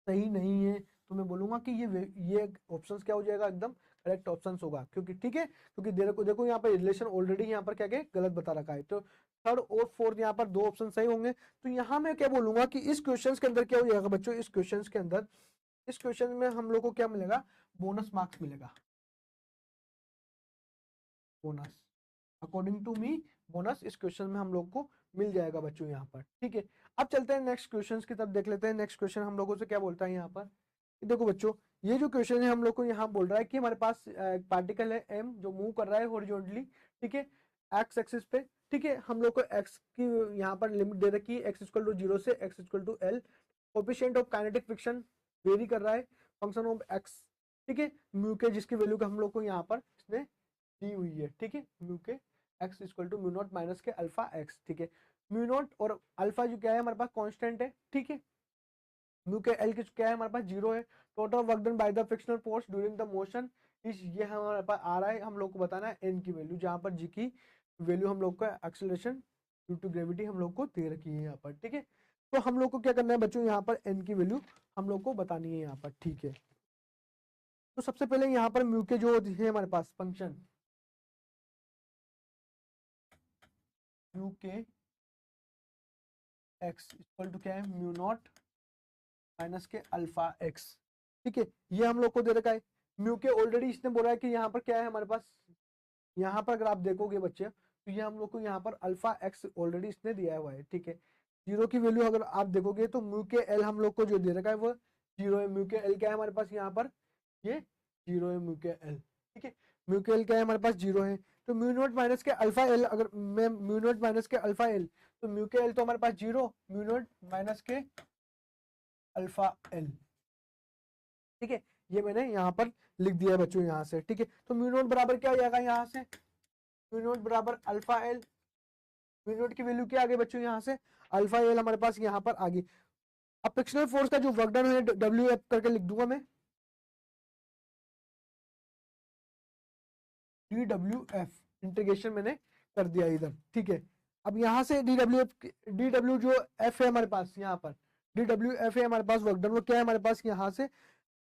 सही नहीं है, तो मैं बोलूंगा कि ये ऑप्शंस क्या हो जाएगा एकदम करेक्ट ऑप्शंस होगा, क्योंकि ठीक है, क्योंकि देखो यहाँ पर रिलेशन ऑलरेडी यहाँ पर क्या गलत बता रखा है। तो थर्ड और फोर्थ यहाँ पर 2 ऑप्शन सही होंगे। तो यहाँ मैं क्या बोलूंगा कि इस क्वेश्चन के अंदर क्या हो जाएगा बच्चों, इस क्वेश्चन के अंदर, इस क्वेश्चन में हम लोग को क्या मिलेगा, बोनस मार्क्स मिलेगा, bonus according to me bonus इस क्वेश्चन में हम लोग को मिल जाएगा बच्चों यहाँ पर, ठीक है। अब चलते हैं नेक्स्ट क्वेश्चन की तरफ, देख लेते हैं नेक्स्ट क्वेश्चन हम लोगों से क्या बोलता है यहाँ पर। देखो बच्चों, ये जो क्वेश्चन है हम लोग को यहाँ बोल रहा है कि हमारे पास पार्टिकल है एम जो मूव कर रहा है हॉरिजॉन्टली, ठीक है, एक्स एक्सिस पे, ठीक है। हम लोग को एक्स की यहाँ पर लिमिट दे रखी है, एक्स इक्वल टू 0 से X equal to L, coefficient of kinetic friction vary कर रहा है, फंक्शन ऑफ एक्स, ठीक है, म्यू के जिसकी वैल्यू का हम लोग को यहाँ पर इसने दी हुई है, ठीक है। Mu K X equal to mu naught minus K alpha X, ठीक है। म्यू नॉट और अल्फा जो क्या है हमारे पास कांस्टेंट है, ठीक है। म्यू के एल क्या है हमारे पास 0 है। Total work done by the frictional force during the motion इस, ये हमारे पास आ रहा है, हम लोग को बताना है एन की वैल्यू, जहां पर जी की वैल्यू हम लोग का एक्सेलरेशन ड्यू टू ग्रेविटी हम लोग को दे रखी है यहाँ पर, ठीक है। तो हम लोग को क्या करना है बच्चों, यहाँ पर एन की वैल्यू हम लोग को बतानी है यहाँ पर, ठीक है। तो सबसे पहले यहाँ पर म्यू के जो है हमारे पास function mu K X equal to क्या है mu naught minus K alpha X, ठीक है। ये हम लोग को दे रखा है। म्यू के ऑलरेडी इसने बोला है कि यहाँ पर क्या है हमारे पास, यहाँ पर अगर आप देखोगे बच्चे तो ये हम लोग को यहाँ पर अल्फा एक्स ऑलरेडी इसने दिया हुआ है, ठीक है। 0 की वैल्यू अगर आप देखोगे तो म्यू के एल हम लोग को जो दे रखा है वो 0 है। म्यू के एल क्या है हमारे पास यहाँ पर, ये 0 है म्यू के एल, ठीक है। म्यू के एल क्या है हमारे पास 0 है। तो mu naught minus K alpha L, अगर मैं mu naught minus K alpha L, तो म्यू के एल तो हमारे पास 0, mu naught minus K alpha L, ठीक है। ये मैंने यहाँ पर लिख दिया है बच्चों यहाँ से, ठीक है। तो म्यू नॉट बराबर क्या हो जाएगा यहाँ से, म्यू नॉट बराबर अल्फा एल, म्यू नॉट की वैल्यू क्या आ गई बच्चों यहाँ से अल्फा एल हमारे पास यहाँ पर आ गई। अब फ्रिक्शनल फोर्स का जो वर्क डन है डब्ल्यू एफ करके लिख दूंगा मैं, डी डब्ल्यू एफ इंटीग्रेशन मैंने कर दिया इधर, ठीक है। अब यहाँ से डी डब्ल्यू जो एफ है हमारे पास यहाँ पर, डी डब्ल्यू एफ है हमारे पास वर्क डन, वो क्या है हमारे पास यहाँ से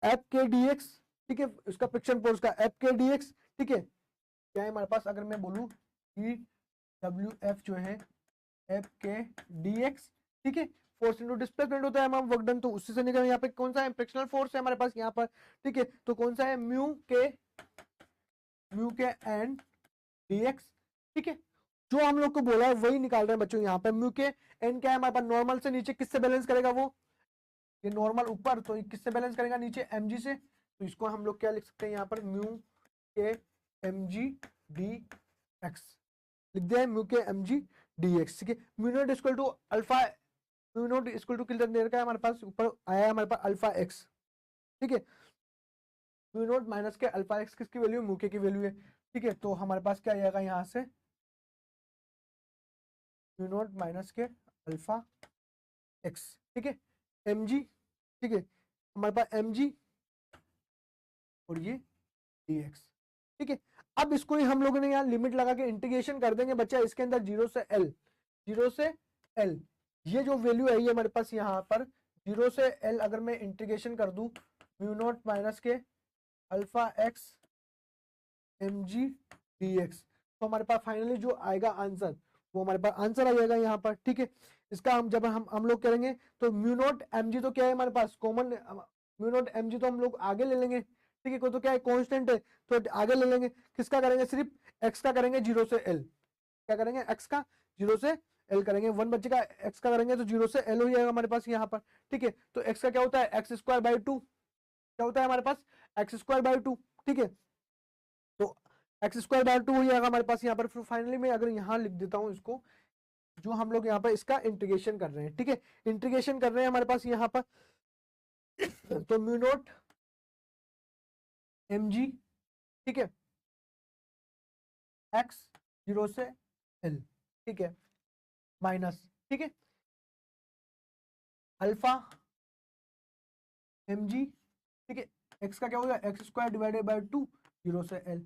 एफ के डी एक्स, ठीक है, उसका फ्रिक्शन फोर्स का एफ के डी एक्स, ठीक है, क्या है हमारे पास, अगर मैं बोलूँ कि डब्ल्यू एफ जो है एफ के डी एक्स, ठीक है, फोर्स इंटू डिस्प्लेसमेंट होता है हमारा वर्क डन, तो उसी से निकल, यहाँ पे कौन सा है, फ्रिक्शनल फोर्स है हमारे पास यहाँ पर, ठीक है, तो कौन सा है, म्यू के एंड डी एक्स, ठीक है, जो हम लोग को बोला है वही निकाल रहे हैं बच्चों यहाँ पे। म्यू के एन क्या है हमारे पास, नॉर्मल से नीचे किससे बैलेंस करेगा वो, ये नॉर्मल ऊपर, तो किससे बैलेंस करेगा, नीचे एम जी से, तो इसको हम लोग क्या लिख सकते हैं यहाँ पर, म्यू के एम जी डी एक्स लिख दिया है, म्यू के एम जी डी एक्स, ठीक है। Mu naught equal to alpha, mu naught equal to कितना दे रखा है हमारे पास, ऊपर आया है हमारे पास अल्फा एक्स, ठीक है, mu naught minus K alpha x किसकी वैल्यू, म्यू के की वैल्यू है, ठीक है, तो हमारे पास क्या आएगा यहाँ से, mu naught minus K alpha X, ठीक है, एम जी, ठीक है, हमारे पास एम जी और ये डी एक्स, ठीक है। अब इसको ही हम लोगों ने यहाँ लिमिट लगा के इंटीग्रेशन कर देंगे बच्चा, इसके अंदर 0 से एल, 0 से एल, ये जो वैल्यू है ये हमारे पास यहाँ पर 0 से एल, अगर मैं इंटीग्रेशन कर दूं mu naught minus K alpha X M G D X, तो हमारे पास फाइनली जो आएगा आंसर, वो हमारे पास आंसर आ जाएगा यहाँ पर, ठीक है। इसका हम जब हम लोग करेंगे तो म्यू नॉट एम जी तो क्या है हमारे पास common, mu naught M g तो हम लोग आगे ले लेंगे, ठीक है, तो क्या है कांस्टेंट है, तो आगे ले लेंगे, किसका करेंगे, सिर्फ एक्स का करेंगे 0 से एल, क्या करेंगे, एक्स का 0 से एल करेंगे, 1 बच्चे का एक्स का करेंगे तो 0 से एल हो जाएगा हमारे पास यहाँ पर, ठीक है। तो एक्स का क्या होता है, एक्स स्क्वायर बाई 2, क्या होता है हमारे पास, एक्स स्क्वायर बाई 2, ठीक है, तो एक्स स्क्वायर बाय 2 हो जाएगा हमारे पास यहाँ पर। फिर फाइनली मैं अगर यहाँ लिख देता हूँ इसको, जो हम लोग यहाँ पर इसका इंटीग्रेशन कर रहे हैं, ठीक है, इंटीग्रेशन कर रहे हैं हमारे पास यहाँ पर, तो म्यू नॉट एम जी, ठीक है, एक्स 0 से एल, ठीक है, माइनस, ठीक है, अल्फा एम जी, ठीक है, एक्स का क्या होगा, एक्स स्क्वायर डिवाइडेड बाय 2, 0 से एल,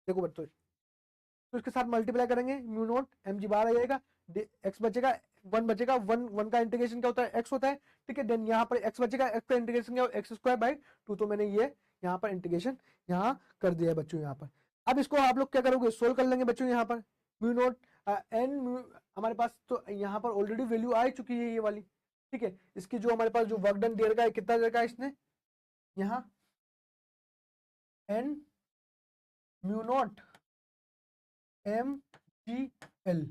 देखो बच्चों, तो इसके साथ मल्टीप्लाई करेंगे, म्यू नॉट एम जी बाहर आ जाएगा, एक्स बचेगा, 1 बचेगा, 1 का इंटीग्रेशन क्या होता है, एक्स होता है, ठीक है, देन यहाँ पर एक्स बचेगा, एक्स का इंटीग्रेशन क्या, एक्स स्क्वायर बाय 2, तो मैंने ये यहाँ पर इंटीग्रेशन यहाँ कर दिया है बच्चों यहाँ पर। अब इसको आप लोग क्या करोगे, सोल्व कर लेंगे बच्चों यहाँ पर, म्यू नॉट एन, हमारे पास तो यहाँ पर ऑलरेडी वैल्यू आ चुकी है ये वाली, ठीक है, इसकी जो हमारे पास जो वर्क डन दे रखा है, कितना दे रखा है इसने यहाँ, N mu naught M G L,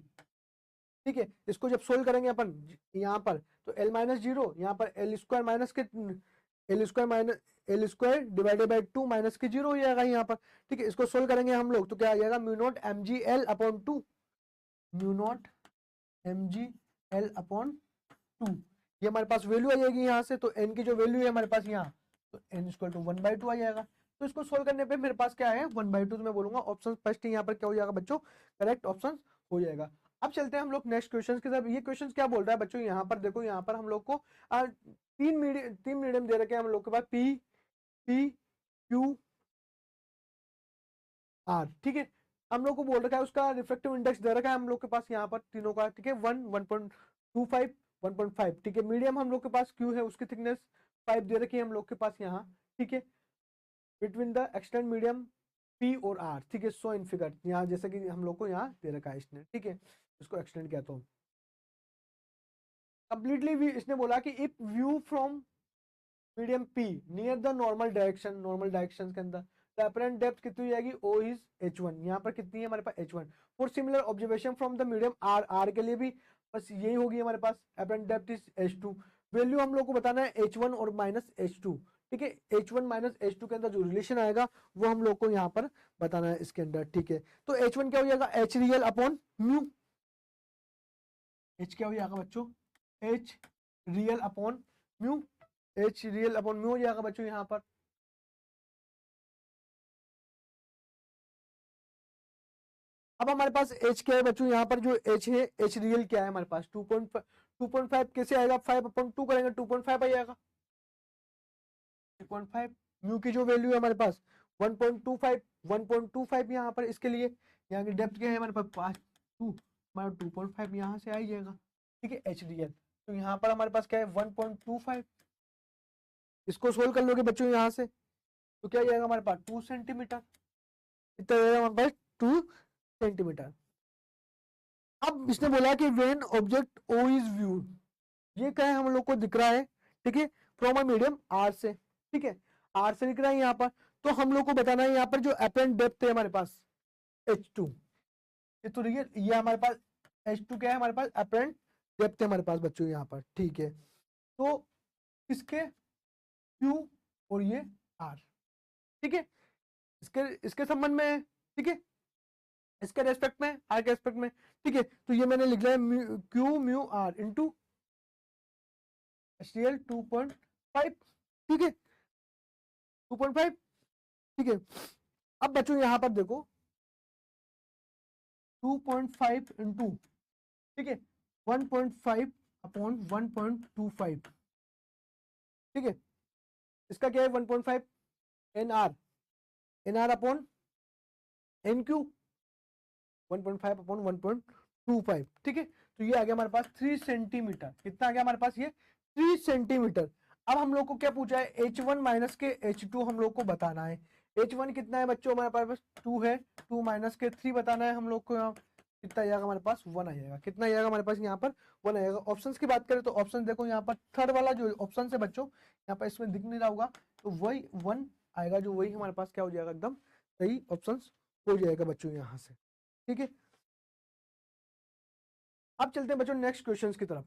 ठीक है, इसको जब सोल्व करेंगे अपन यहाँ पर, तो एल माइनस 0, यहाँ पर एल स्क्वायर माइनस के, L square minus L square divided by 2 minus के 0 हो जाएगा यहाँ पर, ठीक है, इसको सोल्व करेंगे हम लोग तो क्या आ जाएगा, mu naught M G L upon 2, mu naught M G L upon 2, ये हमारे पास वैल्यू आ जाएगी यहाँ से, तो एन की जो वैल्यू है हमारे पास यहाँ, तो एन इक्वल टू 1/2 आ जाएगा, तो इसको सोल्व करने पे मेरे पास क्या है 1/2, तो मैं बोलूंगा ऑप्शन फर्स्ट यहाँ पर क्या हो जाएगा बच्चों, करेक्ट ऑप्शन हो जाएगा। अब चलते हैं हम लोग नेक्स्ट क्वेश्चन के साथ। ये क्वेश्चन क्या बोल रहा है बच्चों, यहाँ पर देखो, यहाँ पर हम लोग को तीन मीडियम दे रखे हैं हम लोग के पास, पी पी क्यू आर, ठीक है, हम लोग को बोल रखा है उसका रिफ्रैक्टिव इंडेक्स दे रखा है हम लोग के पास यहाँ पर तीनों का, ठीक है, 1, 1.25, 1.5, ठीक है, मीडियम हम लोग के पास क्यू है, उसकी थिकनेस 5 दे रखी है हम लोग के पास यहाँ, ठीक है, between the extend medium P और आर, ठीक है, सो इन फिगर, यहाँ जैसे कि हम लोग को यहाँ दे रखा है इसने, ठीक है, इसको एक्सटेंड किया तो कंप्लीटली भी इसने बोला कि if view from medium P near the normal direction के अंदर, द अपरेंट डेप्थ कितनी हो जाएगी, ओ इज h1, यहाँ पर कितनी है हमारे पास h1, for similar observation from the medium r, r के लिए भी बस यही होगी हमारे पास, apparent depth is h2, value हम लोग को बताना है h1 और माइनस h2, ठीक है, h1 माइनस h2 के अंदर जो रिलेशन आएगा वो हम लोग को यहाँ पर बताना है इसके अंदर, ठीक है, तो h1 क्या हो जाएगा, h real upon mu, h क्या हो जाएगा बच्चों, h real upon mu, h real upon mu हो जाएगा बच्चों यहाँ पर। अब हमारे पास h क्या है बच्चों, यहाँ पर जो h है, h रियल क्या है हमारे पास 2.5 कैसे आएगा, 5/2 करेंगे 2.5 आ जाएगा, 2.5, म्यू की जो वैल्यू है हमारे पास 1.25, 1.25 यहाँ पर इसके लिए, यहाँ की डेप्थ क्या है हमारे पास 2, हमारा 2.5 यहाँ से आ ही जाएगा, ठीक है, एच रियल, तो यहाँ पर हमारे पास क्या है 1.25, इसको सोल्व कर लोगे बच्चों यहाँ से, तो क्या जाएगा हमारे पास 2 सेंटीमीटर, इतना जाएगा हमारे पास टू सेंटीमीटर। अब इसने बोला कि when object O is viewed, ये क्या है हम लोग को दिख रहा है, ठीक है, फ्रॉम अ मीडियम आर से, ठीक है, आर से दिख रहा है यहाँ पर। तो हम लोग को बताना है यहाँ पर जो अपरेंट डेप्थ है हमारे पास H2, ये तो ये हमारे पास H2 क्या है, हमारे पास अपरेंट डेप्थ है हमारे पास बच्चों यहाँ पर, ठीक है। तो इसके Q और ये R, ठीक है, इसके इसके संबंध में है, ठीक है, इसके रेस्पेक्ट में, आर के रेस्पेक्ट में, ठीक है। तो ये मैंने लिख लिया है Q mu R into HCl 2.5, ठीक है, 2.5, ठीक है। अब बच्चों यहाँ पर देखो 2.5 इंटू, ठीक है, 1.5 अपॉन 1.25, ठीक है, इसका क्या है 1.5 N R upon N Q, 1.5 upon 1.25, ठीक है। तो ये आ गया हमारे पास 3 सेंटीमीटर, कितना आ गया हमारे पास ये 3 सेंटीमीटर। अब हम लोग को क्या पूछा है, H1 माइनस के H2 हम लोग को बताना है। H1 कितना है बच्चों हमारे पास 2 है, 2 माइनस के 3 बताना है हम लोग को। यहाँ कितना आएगा हमारे पास 1 आ जाएगा, कितना आएगा हमारे पास यहाँ पर 1 आएगा। ऑप्शंस की बात करें तो ऑप्शन देखो यहाँ पर थर्ड वाला जो ऑप्शन है बच्चों, यहाँ पर इसमें दिख नहीं रहा होगा, तो वही 1 आएगा, जो वही हमारे पास क्या हो जाएगा, एकदम सही ऑप्शन हो जाएगा बच्चों यहाँ से, ठीक है। अब चलते हैं बच्चों नेक्स्ट क्वेश्चन की तरफ।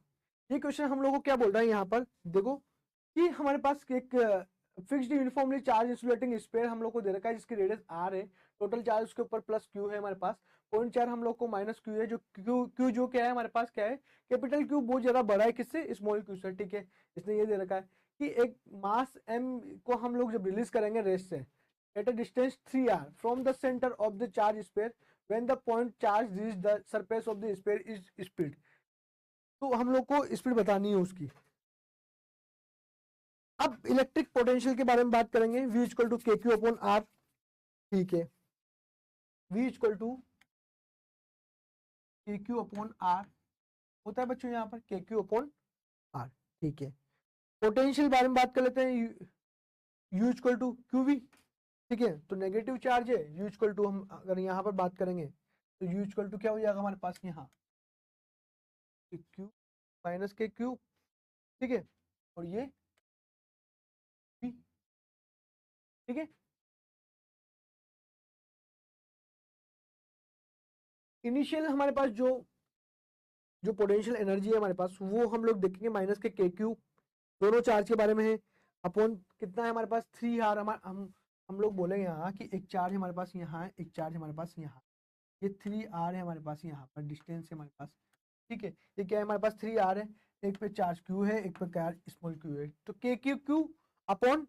ये क्वेश्चन हम लोग को क्या बोल रहा है यहाँ पर, देखो कि हमारे पास एक fixed uniformly charge insulating sphere हम लोग को दे रखा है, जिसकी रेडियस आर है, टोटल चार्ज उसके ऊपर प्लस क्यू है हमारे पास, 0.4 हम लोग को माइनस क्यू है, जो क्यू जो क्या है हमारे पास क्या है, कैपिटल क्यू बहुत ज्यादा बड़ा है किससे, स्मॉल क्यू से, ठीक है। इसने ये दे रखा है कि एक मास m को हम लोग जब रिलीज करेंगे रेस्ट से at a distance 3r from the centre of the charge sphere when the point charge reach the surface of the sphere is speed. तो हम लोग को स्पीड बतानी है उसकी। अब इलेक्ट्रिक पोटेंशियल के बारे में बात करेंगे, V इक्वल टू के क्यू अपॉन आर, ठीक है, V इक्वल टू के क्यू अपॉन आर होता है बच्चों यहाँ पर के क्यू अपॉन आर, ठीक है। पोटेंशियल बारे में बात कर लेते हैं, U equal to Q V, ठीक है, तो नेगेटिव चार्ज है, U इक्वल टू हम अगर यहाँ पर बात करेंगे तो U इक्वल टू क्या हो जाएगा हमारे पास यहाँ क्यू माइनस के क्यू, ठीक है, और ये V, ठीक है। इनिशियल हमारे पास जो जो पोटेंशियल एनर्जी है हमारे पास वो हम लोग देखेंगे माइनस के क्यू, दोनों चार्ज के बारे में है, अपॉन कितना है हमारे पास 3r, हम लोग बोलेंगे यहाँ कि एक चार्ज हमारे पास यहाँ है, एक चार्ज हमारे पास यहाँ, ये 3r है हमारे पास, यहाँ पर डिस्टेंस है हमारे पास, ठीक है। ये क्या है हमारे पास 3r है, एक पे चार्ज q है, एक पे चार्ज स्मॉल q है, तो K Q Q upon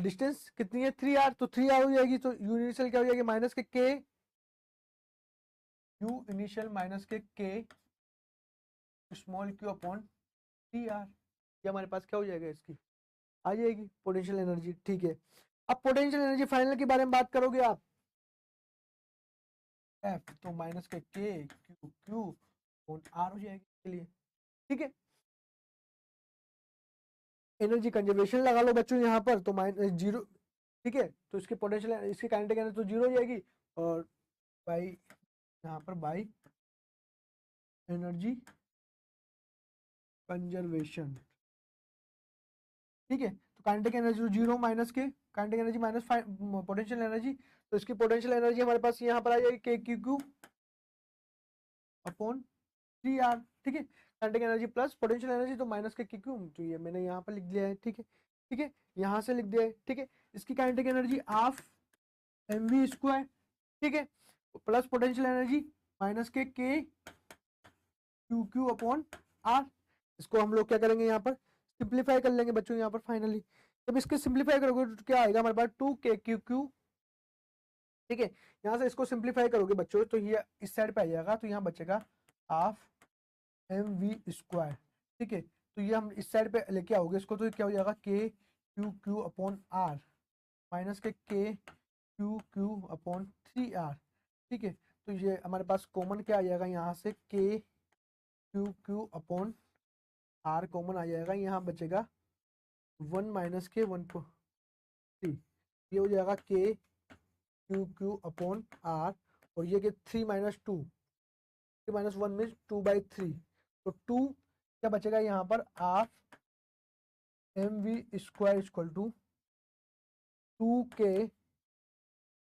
distance कितनी है 3r, तो 3r हो जाएगी, तो यू इनिशियल क्या हो जाएगी माइनस के यू इनिशियल माइनस के स्मॉल क्यू अपॉन 3r, ये हमारे पास क्या हो जाएगा, इसकी आ जाएगी पोटेंशियल एनर्जी, ठीक है। अब पोटेंशियल एनर्जी फाइनल के बारे में बात करोगे आप, एफ तो माइनस के क्यू क्यू आर हो जाएगी इसके लिए, ठीक है। एनर्जी कंजर्वेशन लगा लो बच्चों यहाँ पर, तो माइनस जीरो, ठीक है, तो इसके पोटेंशियल इसकी काइनेटिक एनर्जी तो जीरो हो जाएगी, और बाई यहाँ पर बाई एनर्जी कंजर्वेशन, ठीक है। तो काइनेटिक एनर्जी जीरो माइनस के kinetic energy minus potential energy, तो इसकी पोटेंशियल एनर्जी हमारे पास यहाँ पर आ जाएगी के क्यू क्यू अपॉन 3r, ठीक है। Kinetic energy plus potential energy तो माइनस के क्यू, तो ये मैंने यहाँ पर लिख दिया है, ठीक है, ठीक है, यहाँ से लिख दिया है, ठीक है। इसकी kinetic energy half mv square, ठीक है, प्लस पोटेंशियल एनर्जी माइनस के क्यू क्यू अपॉन आर। इसको हम लोग क्या करेंगे यहाँ पर सिंप्लीफाई कर लेंगे बच्चों यहाँ पर फाइनली, जब इसके सिंप्लीफाई करोगे तो क्या आएगा हमारे पास 2k ठीक है। यहाँ से इसको सिंप्लीफाई करोगे बच्चों तो ये इस साइड पे आ जाएगा, तो यहाँ बचेगा हाफ mv स्क्वायर, ठीक है। तो ये हम इस साइड पे लेके आओगे इसको, तो क्या हो जाएगा k अपॉन आर माइनस के क्यू अपॉन 3r, ठीक है। तो ये हमारे पास कॉमन क्या आ जाएगा यहाँ से क्यू अपॉन आर कॉमन आ जाएगा, यहाँ बचेगा 1 माइनस के 1.3, ये हो जाएगा क्यू अपॉन आर और ये कि 3 माइनस 2, 3 माइनस 1 मीन्स 2/3। तो 2 क्या बचेगा यहाँ पर, half mv square equal to 2k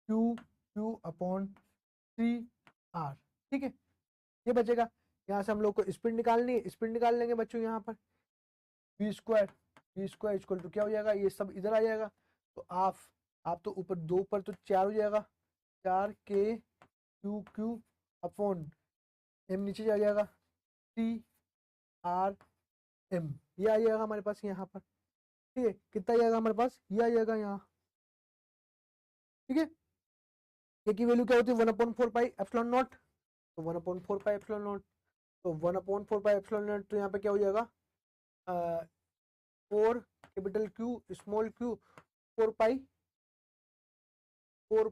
Q upon 3r। ठीक है, ये बचेगा। यहाँ से हम लोग को स्पीड निकालनी है, स्पीड निकाल लेंगे बच्चों। यहाँ पर वी स्क्वायर इक्वल टू क्या हो जाएगा, ये सब इधर आ जाएगा। तो हाफ तो ऊपर 2 पर तो 4 हो जाएगा, 4k क्यू अपॉन m नीचे आ जाएगा 3r m, ये आ जाएगा हमारे पास यहाँ पर। ठीक है, कितना आएगा हमारे पास, ये आ जाएगा यहाँ। ठीक है, ये की वैल्यू क्या होती है, 1/4πε0। तो 1/4πε0, तो 1/4πε0, तो यहाँ पे क्या हो जाएगा, 4 capital Q small Q 4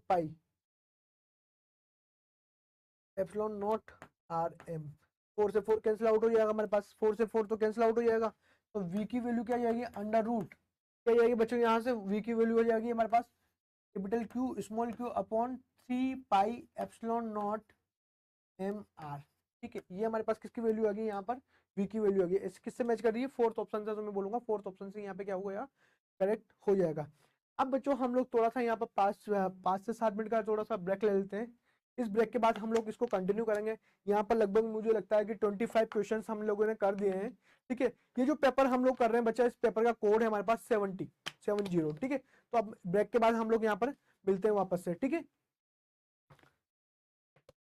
pi epsilon naught R M. 4 से 4 कैंसिल आउट हो जाएगा हमारे पास, 4 से 4 तो कैंसिल आउट हो जाएगा। तो v की वैल्यू क्या जाएगी, अंडर रूट क्या जाएगी बच्चों, यहाँ से v की वैल्यू हो जाएगी हमारे पास capital Q small q upon 3 pi epsilon naught m r. ठीक है, ये हमारे पास किसकी वैल्यू आ गई, यहाँ पर v की वैल्यू आ गई। किससे मैच कर रही है, फोर्थ ऑप्शन से। तो मैं बोलूंगा फोर्थ ऑप्शन से यहाँ पे क्या होगा, करेक्ट हो जाएगा। अब बच्चों हम लोग थोड़ा सा यहाँ पर 5 से 7 मिनट का थोड़ा सा ब्रेक ले लेते हैं। इस ब्रेक के बाद हम लोग इसको कंटिन्यू करेंगे। यहाँ पर लगभग मुझे लगता है कि 25 क्वेश्चंस हम लोगों ने कर दिए हैं। ठीक है, ये जो पेपर हम लोग कर रहे हैं बच्चा, इस पेपर का कोड है हमारे पास 70। ठीक है, तो अब ब्रेक के बाद हम लोग यहाँ पर मिलते हैं वापस से। ठीक है।